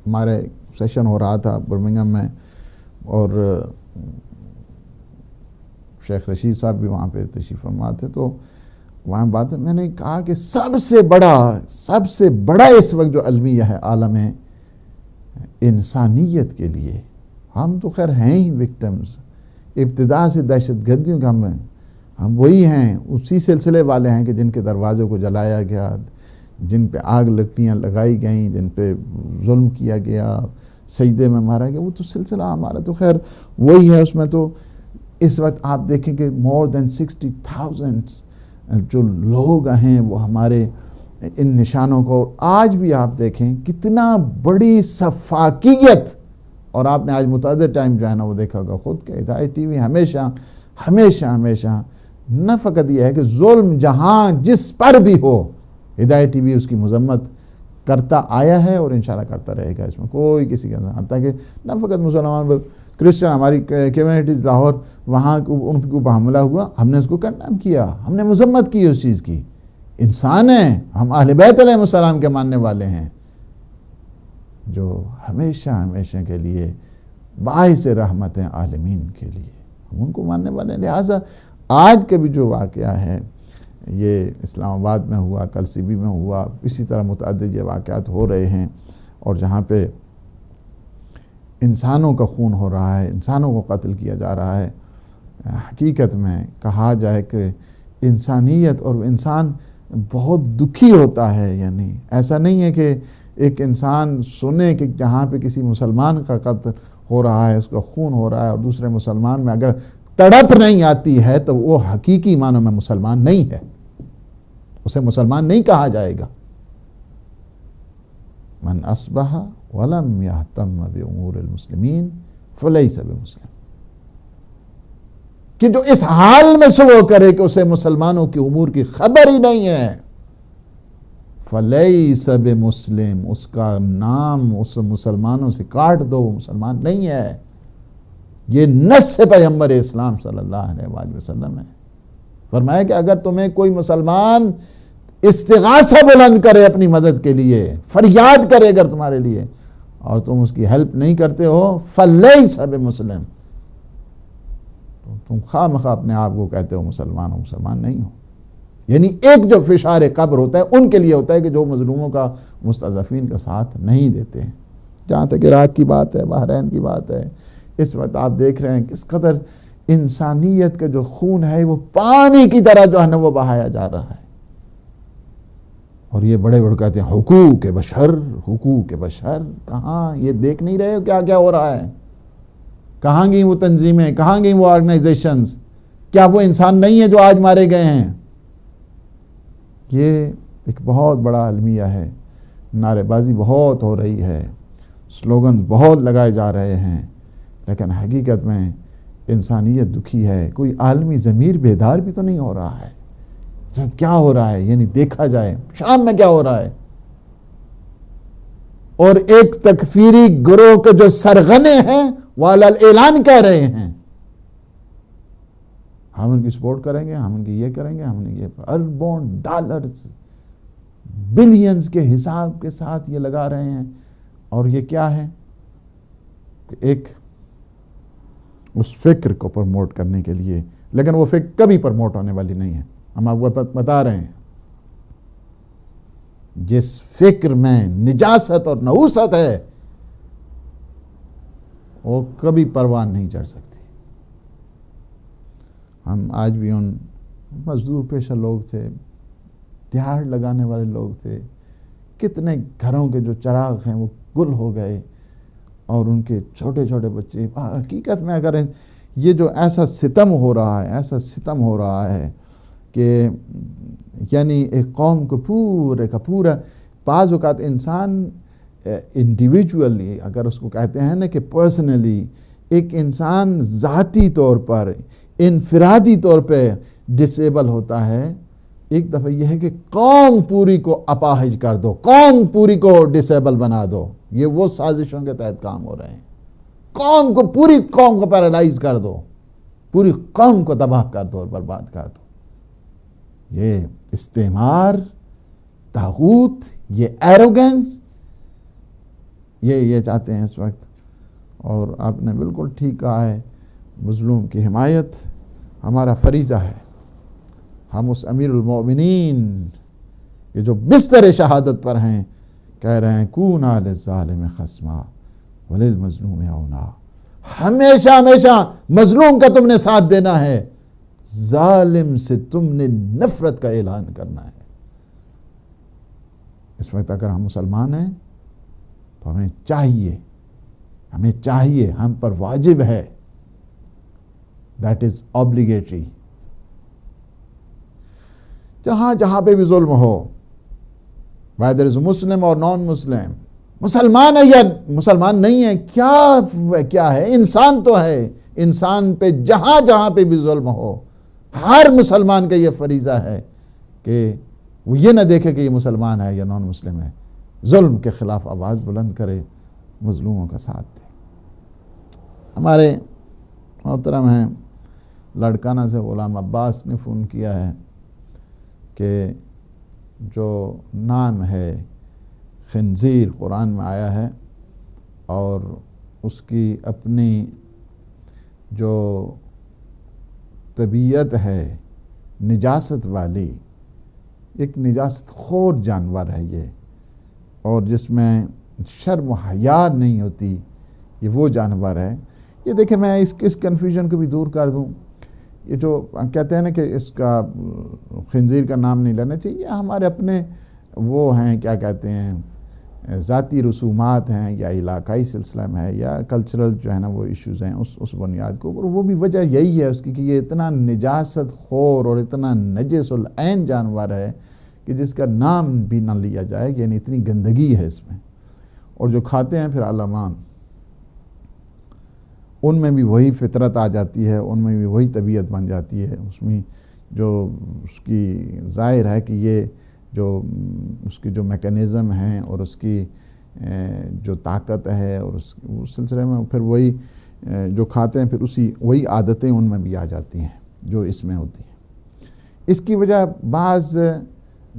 ہمارے سیشن ہو رہا تھا برمنگھم میں اور شیخ رشید صاحب بھی وہاں پہ تشریف فرما تھے، تو وہاں بات ہے، میں نے کہا کہ سب سے بڑا اس وقت جو المیہ ہے عالم انسانیت کے لیے، ہم تو خیر ہیں ہی وکٹمز ابتدا سے دہشت گردیوں کا، ہم وہی ہیں، اسی سلسلے والے ہیں کہ جن کے دروازے کو جلایا گیا، جن پہ آگ لکڑیاں لگائی گئیں، جن پہ ظلم کیا گیا، سجدے میں مارا گیا. وہ تو سلسلہ ہمارا تو خیر وہی ہے. اس میں تو اس وقت آپ دیکھیں کہ more than 60,000 جو لوگ ہیں وہ ہمارے ان نشانوں کو، آج بھی آپ دیکھیں کتنا بڑی سفاکیت. اور آپ نے آج متعدد ٹائم جو ہے نا وہ دیکھا ہوگا خود کہ ہدایت ٹی وی ہمیشہ نہ فقط یہ ہے کہ ظلم جہاں جس پر بھی ہو ہدایت ٹی وی اس کی مذمت کرتا آیا ہے اور انشاءاللہ کرتا رہے گا. اس میں کوئی کسی کا حتیٰ کہ نہ فقط مسلمان کرسچن، ہماری کمیونٹیز لاہور وہاں ان کے اوپر حملہ ہوا، ہم نے اس کو کنڈیم کیا، ہم نے مذمت کی اس چیز کی. انسان ہیں ہم، اہل بیت علیہ السلام کے ماننے والے ہیں، جو ہمیشہ کے لیے باعث رحمت ہیں عالمین کے لیے، ہم ان کو ماننے والے ہیں. لہٰذا آج کا بھی جو واقعہ ہے یہ اسلام آباد میں ہوا، کل سی بی میں ہوا، اسی طرح متعدد یہ واقعات ہو رہے ہیں، اور جہاں پہ انسانوں کا خون ہو رہا ہے، انسانوں کو قتل کیا جا رہا ہے. حقیقت میں کہا جائے کہ انسانیت اور انسان بہت دکھی ہوتا ہے. یعنی ایسا نہیں ہے کہ ایک انسان سنے کہ جہاں پہ کسی مسلمان کا قتل ہو رہا ہے، اس کا خون ہو رہا ہے، اور دوسرے مسلمان میں اگر تڑپ نہیں آتی ہے تو وہ حقیقی معنوں میں مسلمان نہیں ہے، اسے مسلمان نہیں کہا جائے گا. من اصبح ولم یہتم بامور المسلمین فلیس بمسلم. کہ جو اس حال میں صبح کرے کہ اسے مسلمانوں کی امور کی خبر ہی نہیں ہے، فلیس بمسلم، اس کا نام اس مسلمانوں سے کاٹ دو، وہ مسلمان نہیں ہے. یہ نص پیغمبر اسلام صلی اللہ علیہ وآلہ وسلم ہے. فرمایا کہ اگر تمہیں کوئی مسلمان استغاثہ بلند کرے اپنی مدد کے لیے، فریاد کرے اگر تمہارے لیے، اور تم اس کی ہیلپ نہیں کرتے ہو، فلیس بمسلم، تو تم خواہ مخواہ اپنے آپ کو کہتے ہو مسلمان ہو، مسلمان نہیں ہو. یعنی ایک جو فشار قبر ہوتا ہے ان کے لیے ہوتا ہے کہ جو مظلوموں کا، مستضعفین کا ساتھ نہیں دیتے ہیں. جہاں تک عراق کی بات ہے، بحرین کی بات ہے، اس وقت آپ دیکھ رہے ہیں کس قدر انسانیت کا جو خون ہے وہ پانی کی طرح جو ہے نا وہ بہایا جا رہا ہے. اور یہ بڑے کہتے ہیں حقوق بشر. کہاں یہ دیکھ نہیں رہے ہو کیا کیا ہو رہا ہے؟ کہاں گئی وہ تنظیمیں، کہاں گئی وہ آرگنائزیشنز؟ کیا وہ انسان نہیں ہے جو آج مارے گئے ہیں؟ یہ ایک بہت بڑا المیہ ہے. نعرے بازی بہت ہو رہی ہے، سلوگنز بہت لگائے جا رہے ہیں، لیکن حقیقت میں انسانیت دکھی ہے. کوئی عالمی ضمیر بیدار بھی تو نہیں ہو رہا ہے. کیا ہو رہا ہے یعنی دیکھا جائے شام میں کیا ہو رہا ہے. اور ایک تکفیری گروہ کے جو سرغنے ہیں وہ اعلان کہہ رہے ہیں ہم ان کی سپورٹ کریں گے، ہم ان کی یہ کریں گے، ہم ان یہ اربوں ڈالرز بلینز کے حساب کے ساتھ یہ لگا رہے ہیں. اور یہ کیا ہے کہ ایک اس فکر کو پروموٹ کرنے کے لیے، لیکن وہ فکر کبھی پروموٹ ہونے والی نہیں ہے. ہم آپ کو بتا رہے ہیں جس فکر میں نجاست اور نحوست ہے وہ کبھی پروان نہیں چڑھ سکتی. ہم آج بھی ان مزدور پیشہ لوگ تھے، دیہڑ لگانے والے لوگ تھے، کتنے گھروں کے جو چراغ ہیں وہ گل ہو گئے اور ان کے چھوٹے چھوٹے بچے. حقیقت میں اگر یہ جو ایسا ستم ہو رہا ہے کہ یعنی ایک قوم کو پورے کا پورا، بعض اوقات انسان انڈیویجولی اگر اس کو کہتے ہیں نا کہ پرسنلی ایک انسان ذاتی طور پر انفرادی طور پہ ڈسیبل ہوتا ہے، ایک دفعہ یہ ہے کہ قوم پوری کو اپاہج کر دو، قوم پوری کو ڈسیبل بنا دو. یہ وہ سازشوں کے تحت کام ہو رہے ہیں. پوری قوم کو پیرالائز کر دو، پوری قوم کو تباہ کر دو اور برباد کر دو. یہ استعمار، طاغوت، یہ ایروگنس، یہ چاہتے ہیں اس وقت. اور آپ نے بالکل ٹھیک کہا ہے، مظلوم کی حمایت ہمارا فریضہ ہے. ہم اس امیر المؤمنین یہ جو بستر شہادت پر ہیں کہہ رہے ہیں کونا للظالم خصما وللمظلوم اونا. ہمیشہ مظلوم کا تم نے ساتھ دینا ہے، ظالم سے تم نے نفرت کا اعلان کرنا ہے. اس وقت اگر ہم مسلمان ہیں تو ہمیں چاہیے، ہم پر واجب ہے، that is obligatory. جہاں پہ بھی ظلم ہو، whether is مسلم اور نان مسلم، مسلمان ہے یا مسلمان نہیں ہے، کیا ہے، انسان تو ہے. انسان پہ جہاں پہ بھی ظلم ہو، ہر مسلمان کا یہ فریضہ ہے کہ وہ یہ نہ دیکھے کہ یہ مسلمان ہے یا نان مسلم ہے، ظلم کے خلاف آواز بلند کرے، مظلوموں کا ساتھ دے. ہمارے محترم ہیں لڑکانہ سے غلام عباس نے فون کیا ہے کہ جو نام ہے خنزیر قرآن میں آیا ہے اور اس کی اپنی جو طبیعت ہے نجاست والی، ایک نجاست خور جانور ہے یہ، اور جس میں شرم و حیا نہیں ہوتی، یہ وہ جانور ہے. یہ دیکھیں میں اس کنفیوژن کو بھی دور کر دوں. یہ جو کہتے ہیں نا کہ اس کا خنزیر کا نام نہیں لینا چاہیے، یہ ہمارے اپنے وہ ہیں کیا کہتے ہیں ذاتی رسومات ہیں یا علاقائی سلسلہ میں ہے یا کلچرل جو ہے نا وہ ایشوز ہیں اس بنیاد کو. اور وہ بھی وجہ یہی ہے اس کی کہ یہ اتنا نجاست خور اور اتنا نجس العین جانور ہے کہ جس کا نام بھی نہ لیا جائے، یعنی اتنی گندگی ہے اس میں. اور جو کھاتے ہیں پھر عالمان، ان میں بھی وہی فطرت آ جاتی ہے، ان میں بھی وہی طبیعت بن جاتی ہے. اس میں جو اس کی ظاہر ہے کہ یہ جو اس کی جو میکانزم ہیں اور اس کی جو طاقت ہے اور اس سلسلے میں پھر وہی جو کھاتے ہیں پھر وہی عادتیں ان میں بھی آ جاتی ہیں جو اس میں ہوتی ہیں. اس کی وجہ بعض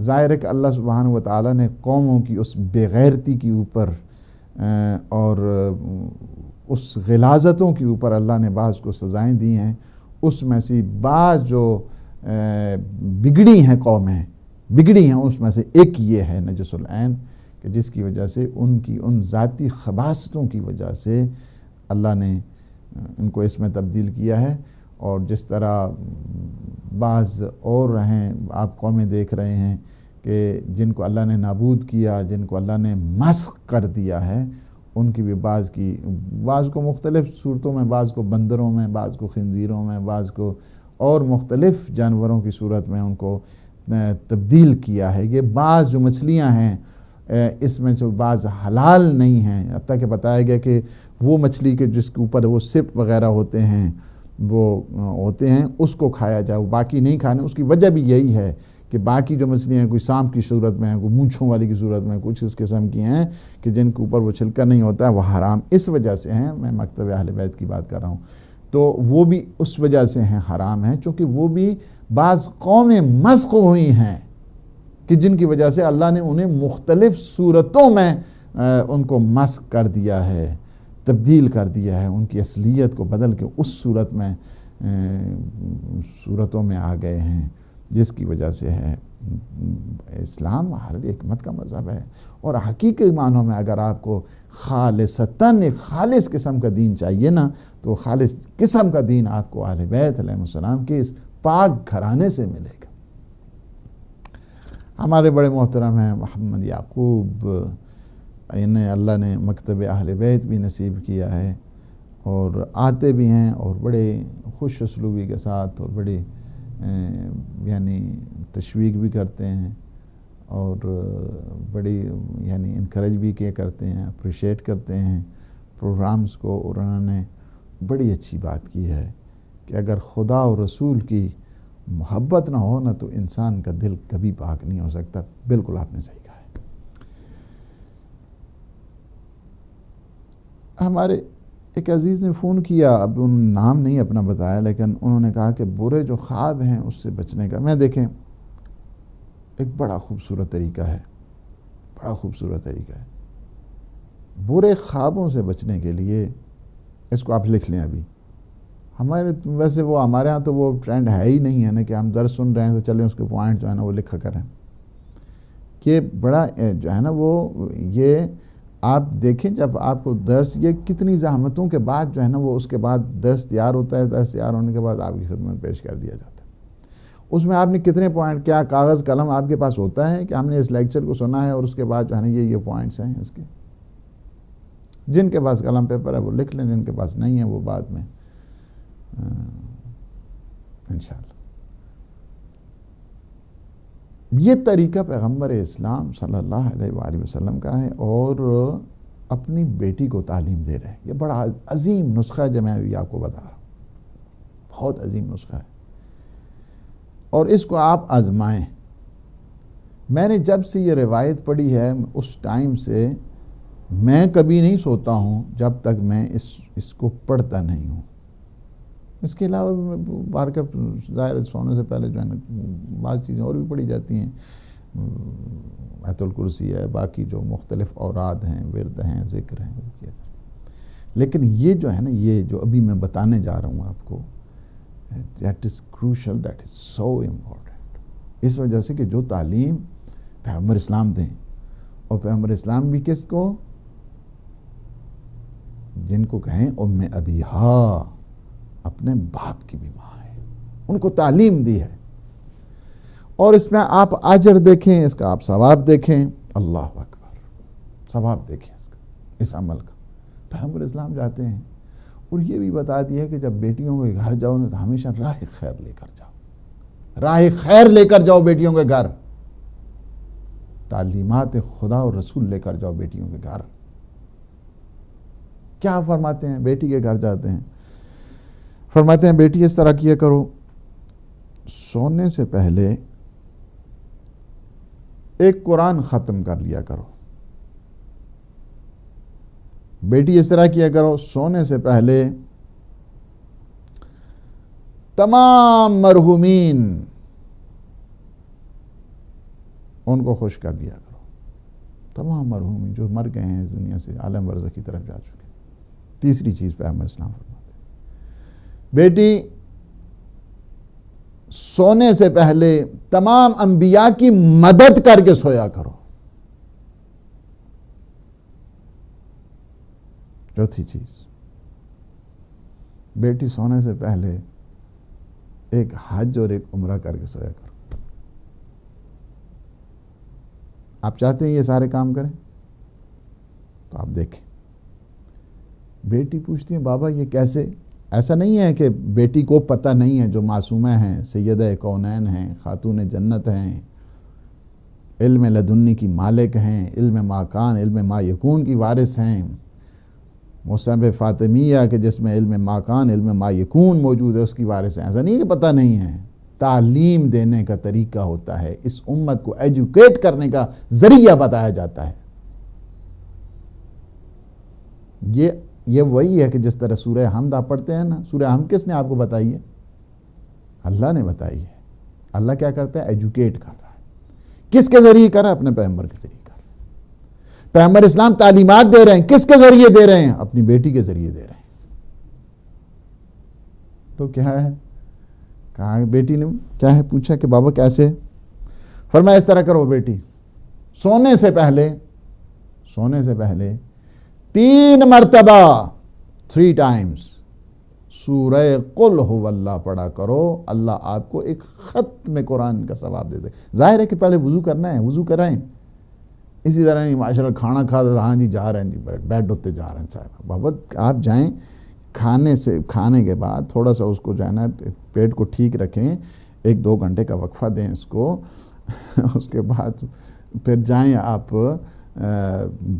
ظاہر ہے کہ اللہ سبحانہ و تعالیٰ نے قوموں کی اس بے غیرتی کے اوپر اور اس غلاظتوں کے اوپر اللہ نے بعض کو سزائیں دی ہیں. اس میں سے بعض جو بگڑی ہیں قومیں بگڑی ہیں، اس میں سے ایک یہ ہے نجس العین، کہ جس کی وجہ سے ان کی ان ذاتی خباثتوں کی وجہ سے اللہ نے ان کو اس میں تبدیل کیا ہے. اور جس طرح بعض اور ہیں آپ قومیں دیکھ رہے ہیں کہ جن کو اللہ نے نابود کیا، جن کو اللہ نے مسخ کر دیا ہے، ان کی بھی بعض کو مختلف صورتوں میں، بعض کو بندروں میں، بعض کو خنزیروں میں، بعض کو اور مختلف جانوروں کی صورت میں ان کو تبدیل کیا ہے. یہ بعض جو مچھلیاں ہیں اس میں سے بعض حلال نہیں ہیں، حتیٰ کہ بتایا گیا کہ وہ مچھلی کے جس کے اوپر وہ سپ وغیرہ ہوتے ہیں اس کو کھایا جائے، وہ باقی نہیں کھانے. اس کی وجہ بھی یہی ہے کہ باقی جو مچھلیاں ہیں کوئی سانپ کی صورت میں ہیں، کوئی مونچھوں والی کی صورت میں، کچھ اس قسم کی ہیں کہ جن کے اوپر وہ چھلکا نہیں ہوتا ہے، وہ حرام اس وجہ سے ہیں. میں مکتب اہل بیت کی بات کر رہا ہوں. تو وہ بھی اس وجہ سے ہیں حرام ہیں، چونکہ وہ بھی بعض قومیں مسخ ہوئی ہیں کہ جن کی وجہ سے اللہ نے انہیں مختلف صورتوں میں ان کو مسخ کر دیا ہے، تبدیل کر دیا ہے، ان کی اصلیت کو بدل کے اس صورتوں میں آ گئے ہیں، جس کی وجہ سے ہے اسلام ہر حکمت کا مذہب ہے۔ اور حقیقی معنوں میں اگر آپ کو خالصتاً ایک خالص قسم کا دین چاہیے نا، تو خالص قسم کا دین آپ کو اہل بیت علیہ السلام کے اس پاک گھرانے سے ملے گا۔ ہمارے بڑے محترم ہیں محمد یعقوب، انہیں اللہ نے مکتب اہل بیت بھی نصیب کیا ہے، اور آتے بھی ہیں اور بڑے خوش اسلوبی کے ساتھ اور بڑی یعنی تشویق بھی کرتے ہیں، اور بڑی یعنی انکریج بھی کیا کرتے ہیں، اپریشیٹ کرتے ہیں پروگرامز کو۔ اور انہوں نے بڑی اچھی بات کی ہے کہ اگر خدا اور رسول کی محبت نہ ہو نا تو انسان کا دل کبھی پاک نہیں ہو سکتا۔ بالکل آپ نے صحیح کہا ہے۔ ہمارے ایک عزیز نے فون کیا، اب ان نام نہیں اپنا بتایا، لیکن انہوں نے کہا کہ برے جو خواب ہیں اس سے بچنے کا، میں دیکھیں ایک بڑا خوبصورت طریقہ ہے، بڑا خوبصورت طریقہ ہے برے خوابوں سے بچنے کے لیے۔ اس کو آپ لکھ لیں ابھی، ہمارے ویسے وہ ہمارے ہاں تو وہ ٹرینڈ ہے ہی نہیں ہے نا کہ ہم درس سن رہے ہیں تو چلیں اس کے پوائنٹ جو ہے نا وہ لکھا کریں، کہ بڑا جو ہے نا وہ یہ آپ دیکھیں جب آپ کو درس، یہ کتنی زحمتوں کے بعد جو ہے نا وہ اس کے بعد درس تیار ہوتا ہے، درس تیار ہونے کے بعد آپ کی خدمت پیش کر دیا جاتا ہے۔ اس میں آپ نے کتنے پوائنٹ، کیا کاغذ قلم آپ کے پاس ہوتا ہے کہ ہم نے اس لیکچر کو سنا ہے اور اس کے بعد جو ہے نا یہ پوائنٹس ہیں اس کے؟ جن کے پاس قلم پیپر ہے وہ لکھ لیں، جن کے پاس نہیں ہے وہ بعد میں انشاءاللہ۔ یہ طریقہ پیغمبر اسلام صلی اللہ علیہ وآلہ وسلم کا ہے، اور اپنی بیٹی کو تعلیم دے رہے ہیں۔ یہ بڑا عظیم نسخہ ہے جو میں ابھی آپ کو بتا رہا ہوں، بہت عظیم نسخہ ہے، اور اس کو آپ آزمائیں۔ میں نے جب سے یہ روایت پڑھی ہے اس ٹائم سے میں کبھی نہیں سوتا ہوں جب تک میں اس کو پڑھتا نہیں ہوں۔ اس کے علاوہ بار کا ظاہر سونے سے پہلے جو ہے نا بعض چیزیں اور بھی پڑھی جاتی ہیں، آیت الکرسی ہے، باقی جو مختلف اوراد ہیں، ورد ہیں، ذکر ہیں، لیکن یہ جو ہے نا یہ جو ابھی میں بتانے جا رہا ہوں آپ کو، that is crucial, that is so important۔ اس وجہ سے کہ جو تعلیم پیغمبر اسلام دیں، اور پیغمبر اسلام بھی کس کو؟ جن کو کہیں ام ابیہا، اپنے باپ کی بھی ماں ہے، ان کو تعلیم دی ہے، اور اس میں آپ اجر دیکھیں، اس کا آپ ثواب دیکھیں، اللہ اکبر، ثواب دیکھیں اس کا، اس عمل کا۔ پیغمبر اسلام جاتے ہیں اور یہ بھی بتا دیا ہے کہ جب بیٹیوں کے گھر جاؤ نا تو ہمیشہ راہ خیر لے کر جاؤ، راہ خیر لے کر جاؤ بیٹیوں کے گھر، تعلیمات خدا اور رسول لے کر جاؤ بیٹیوں کے گھر۔ کیا فرماتے ہیں؟ بیٹی کے گھر جاتے ہیں، فرماتے ہیں بیٹی اس طرح کیا کرو، سونے سے پہلے ایک قرآن ختم کر لیا کرو، بیٹی اس طرح کیا کرو، سونے سے پہلے تمام مرحومین ان کو خوش کر دیا کرو، تمام مرحومین جو مر گئے ہیں دنیا سے، عالم برزخ کی طرف جا چکے۔ تیسری چیز پیغمبر اسلام فرماتے ہیں، بیٹی سونے سے پہلے تمام انبیاء کی مدد کر کے سویا کرو۔ چوتھی چیز، بیٹی سونے سے پہلے ایک حج اور ایک عمرہ کر کے سویا کرو۔ آپ چاہتے ہیں یہ سارے کام کریں تو آپ دیکھیں۔ بیٹی پوچھتی ہے بابا یہ کیسے؟ ایسا نہیں ہے کہ بیٹی کو پتہ نہیں ہے، جو معصومہ ہیں، سیدہ کونین ہیں، خاتون جنت ہیں، علم لدنی کی مالک ہیں، علم ما کان، علم ما یکون کی وارث ہیں، مصحف فاطمیہ کے جس میں علم ما کان، علم ما یکون موجود ہے، اس کی وارث ہیں۔ ایسا نہیں ہے کہ پتہ نہیں ہے، تعلیم دینے کا طریقہ ہوتا ہے، اس امت کو ایجوکیٹ کرنے کا ذریعہ بتایا جاتا ہے۔ یہ یہ وہی ہے کہ جس طرح سورہ حمد آپ پڑھتے ہیں نا، سورہ حمد کس نے آپ کو بتائی ہے؟ اللہ نے بتائی ہے۔ اللہ کیا کرتا ہے؟ ایجوکیٹ کر رہا ہے۔ کس کے ذریعے کر رہا ہے؟ اپنے پیغمبر کے ذریعے کر رہا ہے۔ پیغمبر اسلام تعلیمات دے رہے ہیں، کس کے ذریعے دے رہے ہیں؟ اپنی بیٹی کے ذریعے دے رہے ہیں۔ تو کیا ہے؟ کہا بیٹی نے کیا ہے پوچھا کہ بابا کیسے؟ فرمایا اس طرح کرو بیٹی، سونے سے پہلے 3 مرتبہ 3 times سورہ قل هو اللہ پڑھا کرو، اللہ آپ کو ایک ختم قرآن کا ثواب دے دے۔ ظاہر ہے کہ پہلے وضو کرنا ہے، وضو کرائیں، اسی طرح نہیں ماشاءاللہ کھانا کھاتا تھا، ہاں جی جا رہے ہیں جی بیڈ ہوتے جا رہے ہیں صاحب، بابا آپ جائیں، کھانے کے بعد تھوڑا سا اس کو جو ہے نا پیٹ کو ٹھیک رکھیں، 1-2 گھنٹے کا وقفہ دیں اس کو، اس کے بعد پھر جائیں آپ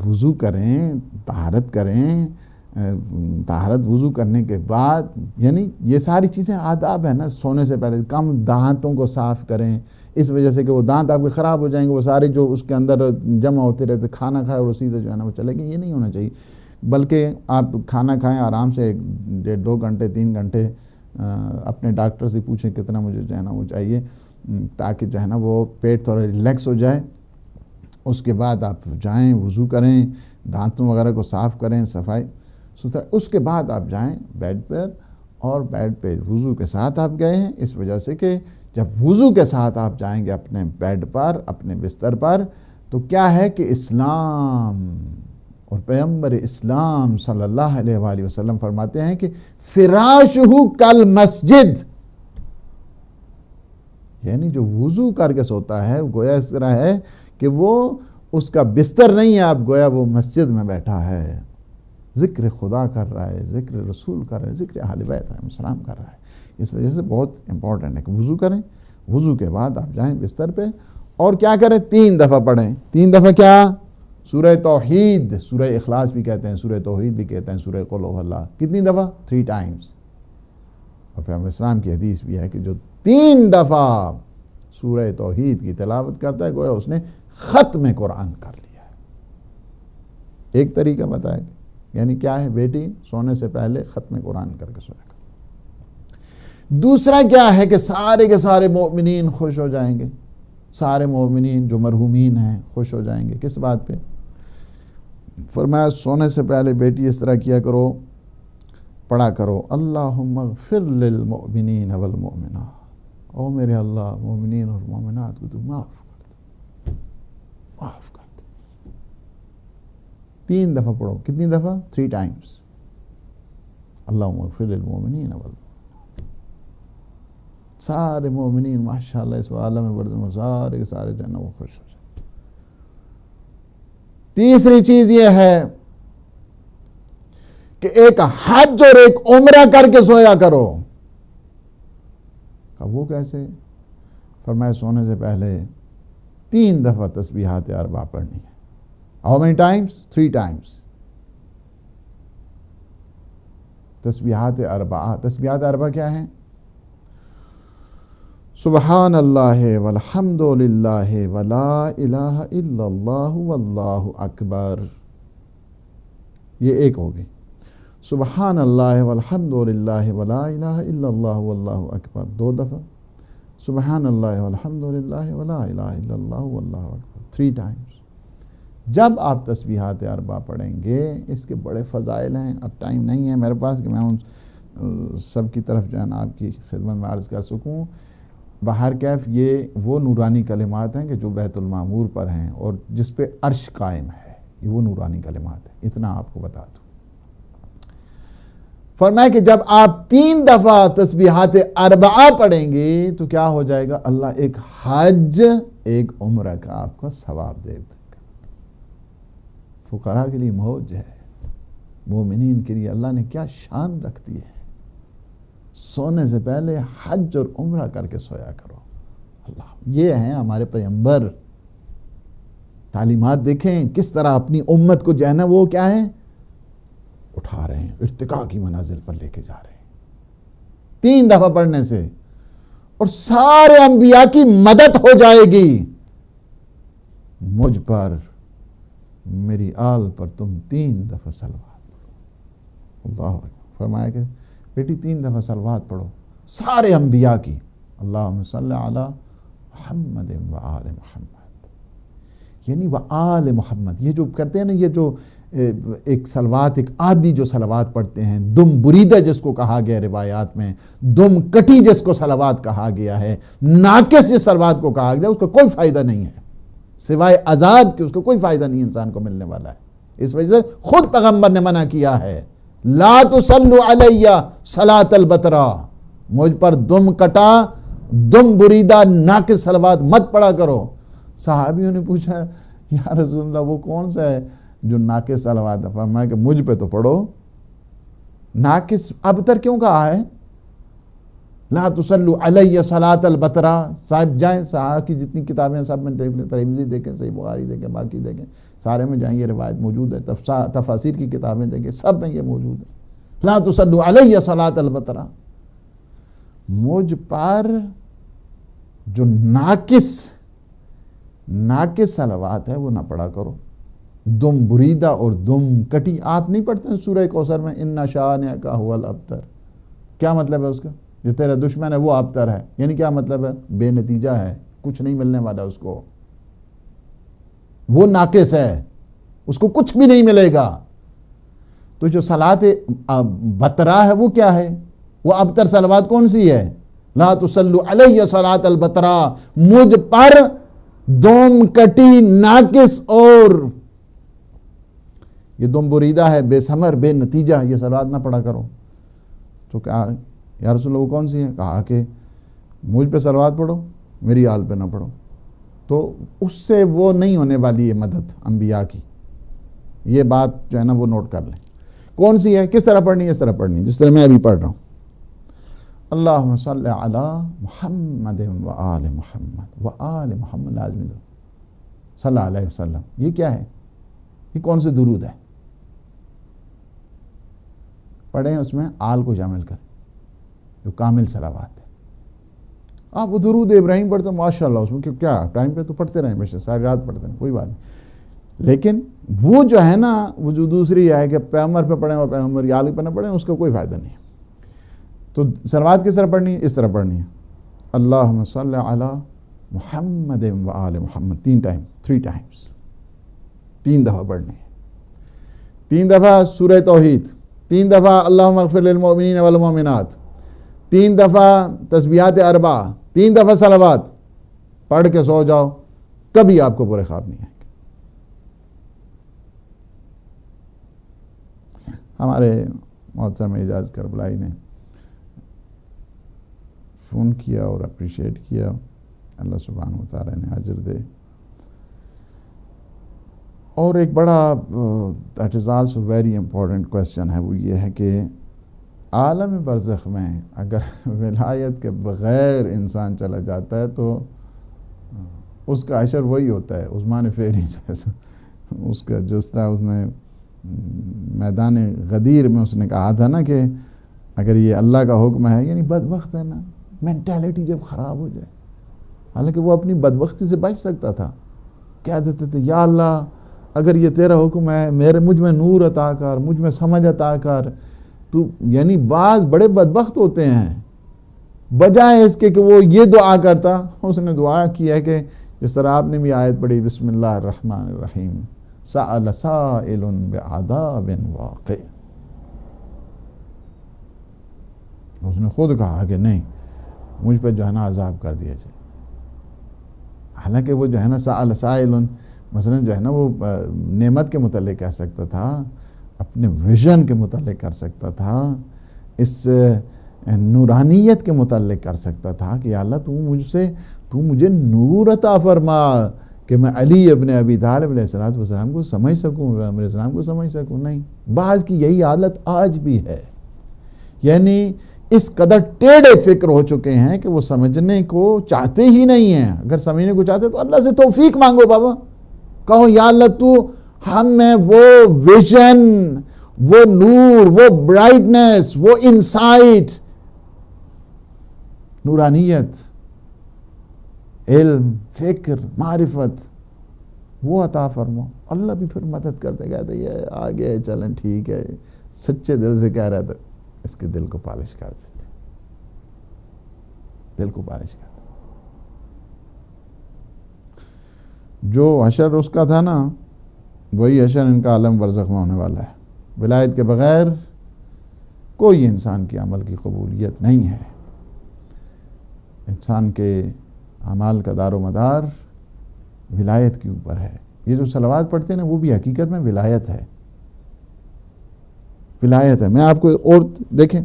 وضو کریں، طہارت کریں، طہارت وضو کرنے کے بعد، یعنی یہ ساری چیزیں آداب ہیں نا۔ سونے سے پہلے کم دانتوں کو صاف کریں، اس وجہ سے کہ وہ دانت آپ کے خراب ہو جائیں گے، وہ سارے جو اس کے اندر جمع ہوتے رہتے، کھانا کھائے اور اسی سے جو ہے نا وہ چلے گئے، یہ نہیں ہونا چاہیے۔ بلکہ آپ کھانا کھائیں آرام سے 1-2 گھنٹے 3 گھنٹے، اپنے ڈاکٹر سے پوچھیں کتنا مجھے جو ہے نا وہ چاہیے، تاکہ جو ہے نا وہ پیٹ تھوڑا ریلیکس ہو جائے۔ اس کے بعد آپ جائیں وضو کریں، دانتوں وغیرہ کو صاف کریں، صفائی ستھرا، اس کے بعد آپ جائیں بیڈ پر، اور بیڈ پہ وضو کے ساتھ آپ گئے ہیں، اس وجہ سے کہ جب وضو کے ساتھ آپ جائیں گے اپنے بیڈ پر، اپنے بستر پر، تو کیا ہے کہ اسلام اور پیغمبر اسلام صلی اللہ علیہ وآلہ وسلم فرماتے ہیں کہ فراشہ کل مسجد، یعنی جو وضو کر کے سوتا ہے گویا اس طرح ہے کہ وہ اس کا بستر نہیں ہے، آپ گویا وہ مسجد میں بیٹھا ہے، ذکر خدا کر رہا ہے، ذکر رسول کر رہا ہے، ذکر اہل بیت علیہ السلام کر رہا ہے۔ اس وجہ سے بہت امپورٹنٹ ہے کہ وضو کریں، وضو کے بعد آپ جائیں بستر پہ، اور کیا کریں؟ 3 دفعہ پڑھیں۔ 3 دفعہ کیا؟ سورہ توحید، سورہ اخلاص بھی کہتے ہیں، سورہ توحید بھی کہتے ہیں، سورہ قل هو اللہ، کتنی دفعہ؟ 3 times۔ اور پیغمبر اسلام کی حدیث بھی ہے کہ جو 3 دفعہ سورہ توحید کی تلاوت کرتا ہے گویا اس نے ختم قرآن کر لیا ہے۔ ایک طریقہ بتایا کہ یعنی کیا ہے؟ بیٹی سونے سے پہلے ختم قرآن کر کے سویا کر۔ دوسرا کیا ہے کہ سارے کے سارے مومنین خوش ہو جائیں گے، سارے مومنین جو مرحومین ہیں خوش ہو جائیں گے۔ کس بات پہ؟ فرمایا سونے سے پہلے بیٹی اس طرح کیا کرو، پڑھا کرو اللہم اغفر للمؤمنین والمؤمنات، او میرے اللہ مومنین اور مومنات کو تو معاف کر دے، معاف کر دے۔ 3 دفعہ پڑھو، کتنی دفعہ؟ 3 times۔ اللہم اغفر للمؤمنین والمؤمنات، سارے مومنین ماشاءاللہ اس عالم برزخ سارے کے سارے جو ہے نا وہ خوش ہو جائیں۔ تیسری چیز یہ ہے کہ ایک حج اور ایک عمرہ کر کے سویا کرو۔ وہ کیسے؟ فرمایا سونے سے پہلے 3 دفعہ تسبیحات اربعہ پڑھنی ہے۔ How many times? 3 times۔ تسبیحات اربعہ، تسبیحات اربعہ کیا ہیں؟ سبحان اللہ والحمد للہ ولا الہ الا اللہ واللہ اکبر، یہ ایک ہوگی۔ سبحان اللہ والحمد للہ ولا الہ الا اللہ واللہ اکبر 2 دفعہ، سبحان اللہ والحمد للہ ولا الہ الا اللہ واللہ اکبر 3 times۔ جب آپ تسبیحات اربعہ پڑھیں گے، اس کے بڑے فضائل ہیں، اب ٹائم نہیں ہے میرے پاس کہ میں ان سب کی طرف جو ہے نا آپ کی خدمت میں عرض کر سکوں۔ بہر کیف یہ وہ نورانی کلمات ہیں کہ جو بیت المعمور پر ہیں اور جس پہ عرش قائم ہے، یہ وہ نورانی کلمات ہیں، اتنا آپ کو بتا دوں۔ فرمایا کہ جب آپ 3 دفعہ تسبیحات اربعہ پڑھیں گے تو کیا ہو جائے گا؟ اللہ ایک حج ایک عمرہ کا آپ کو ثواب دے دے گا۔ فقراء کے لیے موج ہے، مومنین کے لیے اللہ نے کیا شان رکھ دی ہے۔ سونے سے پہلے حج اور عمرہ کر کے سویا کرو۔ اللہ، یہ ہیں ہمارے پیغمبر، تعلیمات دیکھیں کس طرح اپنی امت کو جو ہے نا وہ کیا ہے اٹھا رہے ہیں، ارتقاء کی منازل پر لے کے جا رہے ہیں 3 دفعہ پڑھنے سے، اور سارے انبیاء کی مدد ہو جائے گی۔ مجھ پر، میری آل پر تم 3 دفعہ صلوات پڑھو، اللہ فرمایا کہ بیٹی 3 دفعہ صلوات پڑھو سارے انبیاء کی، اللہم صلی علی محمد و آل محمد، یعنی و آل محمد. یہ جو کرتے ہیں نا، یہ جو ایک صلوات، ایک عادی جو صلوات پڑھتے ہیں، دم بریدہ جس کو کہا گیا روایات میں، دم کٹی جس کو صلوات کہا گیا ہے، ناقص جس صلوات کو کہا گیا، اس کا کوئی فائدہ نہیں ہے سوائے عذاب کہ اس کو کوئی فائدہ نہیں انسان کو ملنے والا ہے. اس وجہ سے خود پیغمبر نے منع کیا ہے، لا تصلوا علیہ صلاۃ البترا، مجھ پر دم کٹا، دم بریدہ ناقص صلوات مت پڑھا کرو. صحابیوں نے پوچھا یا رسول اللہ وہ کون سا ہے جو ناقص صلوات ہے؟ فرمایا کہ مجھ پہ تو پڑھو. ناقص ابتر کیوں کہا ہے؟ لا تصلوا علیہ صلاۃ البترا. صاحب جائیں، صحابہ کی جتنی کتابیں ہیں سب میں دیکھ لیں، ترمذی دیکھیں، صحیح بخاری دیکھیں، باقی دیکھیں، سارے میں جائیں یہ روایت موجود ہے. تفاسیر کی کتابیں دیکھیں، سب میں یہ موجود ہے. لا تصلوا علیہ صلاۃ البترا، مجھ پر جو ناقص صلوات ہے وہ نہ پڑھا کرو. دم بریدہ اور دم کٹی آپ نہیں پڑھتے ہیں سورہ کوثر میں، ان شانئک ھو الابتر؟ کیا مطلب ہے اس کا؟ جو تیرا دشمن ہے وہ ابتر ہے، یعنی کیا مطلب ہے؟ بے نتیجہ ہے، کچھ نہیں ملنے والا اس کو، وہ ناقص ہے، اس کو کچھ بھی نہیں ملے گا. تو جو صلاۃ بترا ہے وہ کیا ہے؟ وہ ابتر صلوات کون سی ہے؟ لا تصلوا علیہ صلاۃ البترا، مجھ پر دم کٹی ناقص اور یہ دم بریدہ ہے، بے ثمر، بے نتیجہ، یہ صلوات نہ پڑھا کرو. تو کہا یا رسول اللہ وہ کون سی ہیں؟ کہا کہ مجھ پہ صلوات پڑھو، میری آل پہ نہ پڑھو. تو اس سے وہ نہیں ہونے والی ہے مدد انبیاء کی. یہ بات جو ہے نا وہ نوٹ کر لیں. کون سی ہے؟ کس طرح پڑھنی ہے؟ اس طرح پڑھنی ہے جس طرح میں ابھی پڑھ رہا ہوں. اللہم صلی علی محمد و آل محمد و آل محمد، لازمی صلی اللہ علیہ وسلم. یہ کیا ہے؟ یہ کون سے درود ہے؟ پڑھیں اس میں آل کو شامل کریں جو کامل صلوات ہے. آپ وہ درود ابراہیم پڑھتے ہیں ماشاءاللہ، اس میں کیا ٹائم پہ تو پڑھتے رہیں، بے ساری رات پڑھتے ہیں، کوئی بات نہیں. لیکن وہ جو ہے نا، وہ جو دوسری ہے کہ پیغمبر پہ پڑھیں اور پیغمبر کی آل پہ نہ پڑھیں، اس کا کوئی فائدہ نہیں. تو صلوات کس طرح پڑھنی ہے؟ اس طرح پڑھنی ہے، اللہم صلی علی محمد و آل محمد، 3 ٹائمز، 3 دفعہ پڑھنی ہے. 3 دفعہ سورہ توحید، 3 دفعہ اللہم اغفر للمؤمنین والمؤمنات، 3 دفعہ تسبیحات 4، 3 دفعہ صلوات. پڑھ کے سو جاؤ، کبھی آپ کو برے خواب نہیں آئیں گے. ہمارے محترم اعجاز کربلائی نے فون کیا اور اپریشیٹ کیا، اللہ سبحانہ و تعالیٰ نے اجر دے. اور ایک بڑا that is also very important question ہے، وہ یہ ہے کہ عالم برزخ میں اگر ولایت کے بغیر انسان چلا جاتا ہے تو اس کا حشر وہی ہوتا ہے عثمان فیری جیسا. اس کا جس طرح اس نے میدان غدیر میں اس نے کہا تھا نا کہ اگر یہ اللہ کا حکم ہے، یعنی بدبخت ہے نا، مینٹیلٹی جب خراب ہو جائے، حالانکہ وہ اپنی بدبختی سے بچ سکتا تھا. کہہ دیتے تھے یا اللہ اگر یہ تیرا حکم ہے، مجھ میں نور عطا کر، مجھ میں سمجھ عطا کر. تو یعنی بعض بڑے بدبخت ہوتے ہیں، بجائے اس کے کہ وہ یہ دعا کرتا، اس نے دعا کی ہے کہ جس طرح آپ نے بھی آیت پڑھی، بسم اللہ الرحمن الرحیم، سأل سائل بعذاب واقع. اس نے خود کہا کہ نہیں، مجھ پہ جو ہے نا عذاب کر دیا جائے. حالانکہ وہ جو ہے نا سأل سائل مثلا جو ہے نا وہ نعمت کے متعلق کہہ سکتا تھا، اپنے ویژن کے متعلق کر سکتا تھا، اس نورانیت کے متعلق کر سکتا تھا کہ یا اللہ تو مجھے نور عطا فرما کہ میں علی ابن ابی طالب علیہ السلام کو سمجھ سکوں، علیہ السلام کو سمجھ سکوں. نہیں، بعض کی یہی حالت آج بھی ہے، یعنی اس قدر ٹیڑھے فکر ہو چکے ہیں کہ وہ سمجھنے کو چاہتے ہی نہیں ہیں. اگر سمجھنے کو چاہتے تو اللہ سے توفیق مانگو بابا، کہو یا اللہ تو ہم میں وہ ویژن، وہ نور، وہ برائٹنس، وہ انسائٹ، نورانیت، علم، فکر، معرفت، وہ عطا فرماؤ. اللہ بھی پھر مدد کرتے، کہتے یہ آگے چلیں ٹھیک ہے، سچے دل سے کہہ رہا ہے تو اس کے دل کو پالش کر دیتے، دل کو پالش کر دیتے۔ جو حشر اس کا تھا نا، وہی حشر ان کا عالم برزخ میں ہونے والا ہے۔ ولایت کے بغیر کوئی انسان کے عمل کی قبولیت نہیں ہے۔ انسان کے اعمال کا دار و مدار ولایت کے اوپر ہے۔ یہ جو صلوات پڑھتے ہیں نا، وہ بھی حقیقت میں ولایت ہے، ولایت ہے۔ میں آپ کو اور دیکھیں،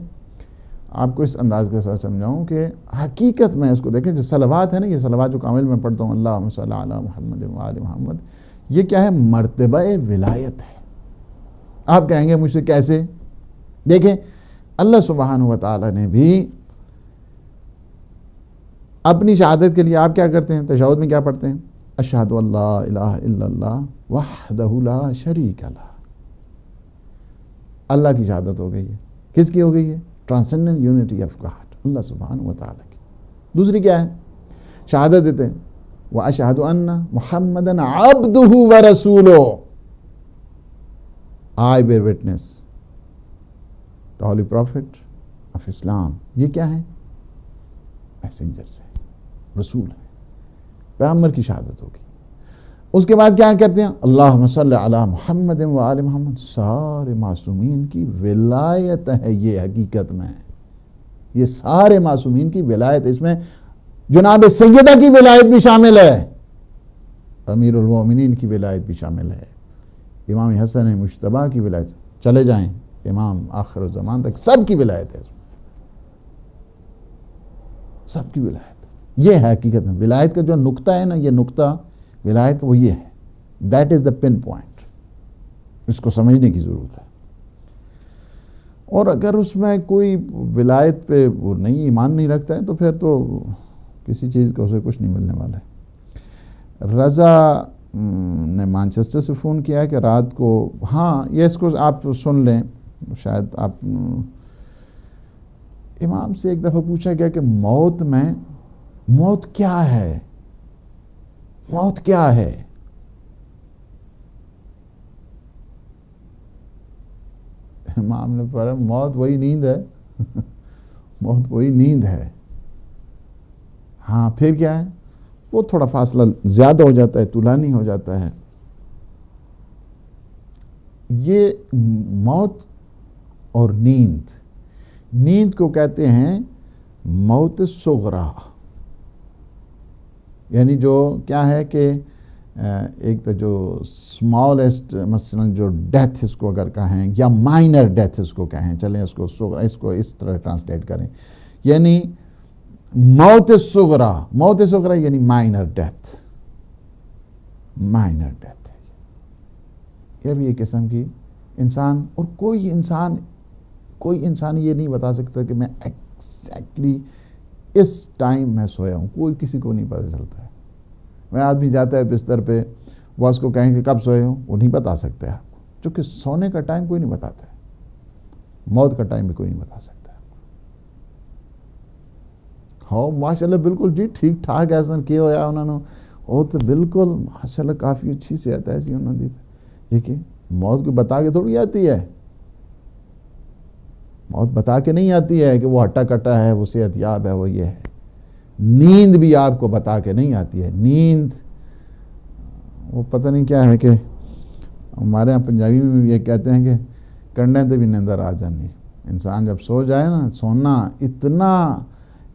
آپ کو اس انداز کے ساتھ سمجھاؤں کہ حقیقت میں اس کو دیکھیں، جو صلوات ہے نا، یہ صلوات جو کامل میں پڑھتا ہوں، اللہم صلی علی محمد و آل محمد، یہ کیا ہے؟ مرتبہ ولایت ہے۔ آپ کہیں گے مجھ سے کیسے؟ دیکھیں، اللہ سبحانہ و تعالی نے بھی اپنی شہادت کے لیے آپ کیا کرتے ہیں؟ تشہد میں کیا پڑھتے ہیں؟ اشہد ان لا الہ الا اللہ وحدہ لا شریک لہ۔ اللہ کی شہادت ہو گئی ہے۔ کس کی ہو گئی ہے؟ ٹرانسینڈنٹ یونٹی آف گاڈ، اللہ سبحانہ و تعالی کی۔ دوسری کیا ہے؟ شہادت دیتے ہیں وَأَشْهَدُ أَنَّ مُحَمَّدًا عَبْدُهُ وَرَسُولُهُ، I bear witness the holy prophet of Islam۔ یہ کیا ہے؟ میسنجر سے، رسول ہے، پیغمبر کی شہادت ہوگی۔ اس کے بعد کیا کرتے ہیں؟ اللہم صلی علی محمد و آل محمد۔ سارے معصومین کی ولایت ہے یہ، حقیقت میں یہ سارے معصومین کی ولایت، اس میں جناب سیدہ کی ولایت بھی شامل ہے، امیر المومنین کی ولایت بھی شامل ہے، امام حسن مجتبیٰ کی ولایت، چلے جائیں امام آخر الزمان تک، سب کی ولایت ہے، سب کی ولایت۔ یہ ہے حقیقت میں ولایت کا جو نقطہ ہے نا، یہ نقطہ ولایت کا وہ یہ ہے، that is the pin point. اس کو سمجھنے کی ضرورت ہے۔ اور اگر اس میں کوئی ولایت پہ وہ نہیں، ایمان نہیں رکھتا ہے، تو پھر تو کسی چیز کا اسے کچھ نہیں ملنے والا ہے۔ رضا نے مانچسٹر سے فون کیا کہ رات کو، ہاں یہ اس کو آپ سن لیں، شاید آپ، امام سے ایک دفعہ پوچھا گیا کہ موت میں، موت کیا ہے؟ موت کیا ہے؟ امام نے فرمایا موت وہی نیند ہے، موت وہی نیند ہے۔ ہاں پھر کیا ہے؟ وہ تھوڑا فاصلہ زیادہ ہو جاتا ہے، طولانی ہو جاتا ہے۔ یہ موت اور نیند، نیند کو کہتے ہیں موت صغریٰ، یعنی جو کیا ہے کہ ایک تو جو سمالسٹ، مثلا جو ڈیتھ اس کو اگر کہیں، یا مائنر ڈیتھ اس کو کہیں، چلیں اس کو صغریٰ، اس کو اس طرح ٹرانسلیٹ کریں، یعنی موت صغریٰ، موت صغریٰ یعنی مائنر ڈیتھ، مائنر ڈیتھ ہے یہ بھی ایک قسم کی انسان، اور کوئی انسان یہ نہیں بتا سکتا کہ میں ایگزیکٹلی اس ٹائم میں سویا ہوں، کوئی کسی کو نہیں پتہ چلتا ہے۔ میں آدمی جاتا ہے بستر پہ، وہ اس کو کہیں کہ کب سوئے ہوں، وہ نہیں بتا سکتے آپ کو، چونکہ سونے کا ٹائم کوئی نہیں بتاتا ہے، موت کا ٹائم بھی کوئی نہیں بتا سکتا۔ ہاں ماشاءاللہ بالکل جی ٹھیک ٹھاک ایسا کیا ہوا انہوں نے، وہ تو بالکل ماشاءاللہ کافی اچھی صحت ہے ایسی انہوں نے دی تھی۔ یہ کہ موت کو بتا کے تھوڑی آتی ہے، موت بتا کے نہیں آتی ہے کہ وہ ہٹا کٹا ہے، وہ صحت یاب ہے، وہ یہ ہے۔ نیند بھی آپ کو بتا کے نہیں آتی ہے، نیند وہ پتہ نہیں کیا ہے کہ ہمارے یہاں پنجابی میں بھی یہ کہتے ہیں کہ کنڈے تے بھی نیندر آ جانی۔ انسان جب سو جائے نا، سونا اتنا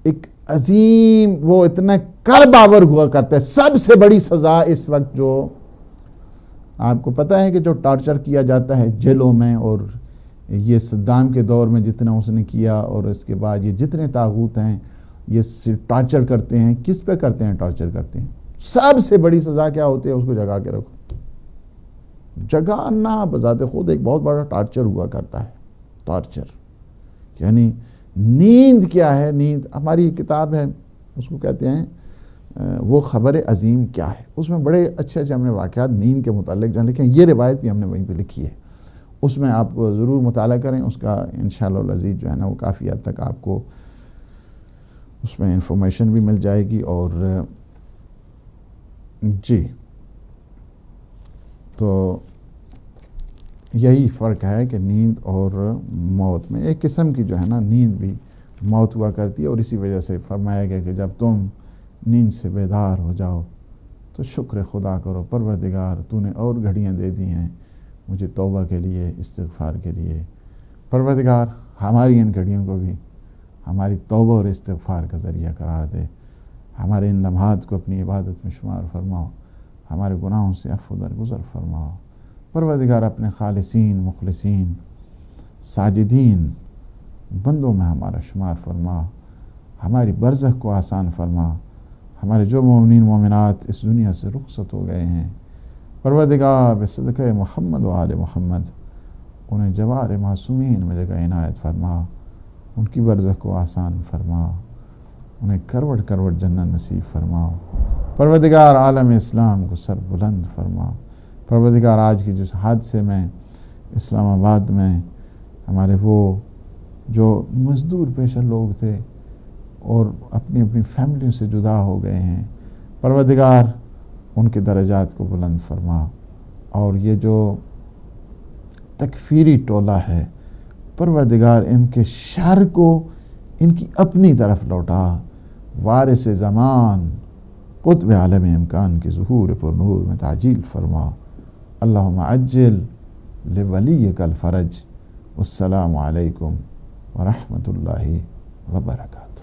ایک عظیم، وہ اتنا کرب آور ہوا کرتا ہے۔ سب سے بڑی سزا اس وقت جو آپ کو پتہ ہے کہ جو ٹارچر کیا جاتا ہے جیلوں میں، اور یہ صدام کے دور میں جتنا اس نے کیا، اور اس کے بعد یہ جتنے طاغوت ہیں یہ ٹارچر کرتے ہیں، کس پہ کرتے ہیں؟ ٹارچر کرتے ہیں۔ سب سے بڑی سزا کیا ہوتی ہے؟ اس کو جگا کے رکھو۔ جگانا بذات خود ایک بہت بڑا ٹارچر ہوا کرتا ہے، ٹارچر یعنی نیند کیا ہے؟ نیند ہماری کتاب ہے، اس کو کہتے ہیں وہ خبر عظیم کیا ہے، اس میں بڑے اچھے ہم نے واقعات نیند کے متعلق جان لکھے ہیں، یہ روایت بھی ہم نے وہیں پہ لکھی ہے، اس میں آپ ضرور مطالعہ کریں، اس کا انشاءاللہ العزیز جو ہے نا وہ کافی حد تک آپ کو اس میں انفارمیشن بھی مل جائے گی۔ اور جی تو یہی فرق ہے کہ نیند اور موت میں ایک قسم کی جو ہے نا نیند بھی موت ہوا کرتی ہے، اور اسی وجہ سے فرمایا گیا کہ جب تم نیند سے بیدار ہو جاؤ تو شکر خدا کرو، پروردگار تو نے اور گھڑیاں دے دی ہیں مجھے توبہ کے لیے، استغفار کے لیے۔ پروردگار ہماری ان گھڑیوں کو بھی ہماری توبہ اور استغفار کا ذریعہ قرار دے، ہمارے ان لمحات کو اپنی عبادت میں شمار فرماؤ، ہمارے گناہوں سے عفو درگزر فرماؤ۔ پروردگار اپنے خالصین، مخلصین، ساجدین بندوں میں ہمارا شمار فرما، ہماری برزخ کو آسان فرما۔ ہمارے جو مومنین مومنات اس دنیا سے رخصت ہو گئے ہیں، پروردگار بصدقہ محمد و آل محمد انہیں جوار معصومین میں جگہ عنایت فرما، ان کی برزخ کو آسان فرما، انہیں کروٹ کروٹ جنت نصیب فرما۔ پروردگار عالم اسلام کو سر بلند فرما۔ پروردگار آج کی جس حادثے میں اسلام آباد میں ہمارے وہ جو مزدور پیشہ لوگ تھے اور اپنی اپنی فیملیوں سے جدا ہو گئے ہیں، پروردگار ان کے درجات کو بلند فرما، اور یہ جو تکفیری ٹولہ ہے پروردگار ان کے شر کو ان کی اپنی طرف لوٹا۔ وارث زمان قطب عالم امکان کے ظہور پر نور میں تعجیل فرما۔ اللہم عجل لولیک الفرج۔ والسلام علیکم ورحمۃ اللہ وبرکاتہ۔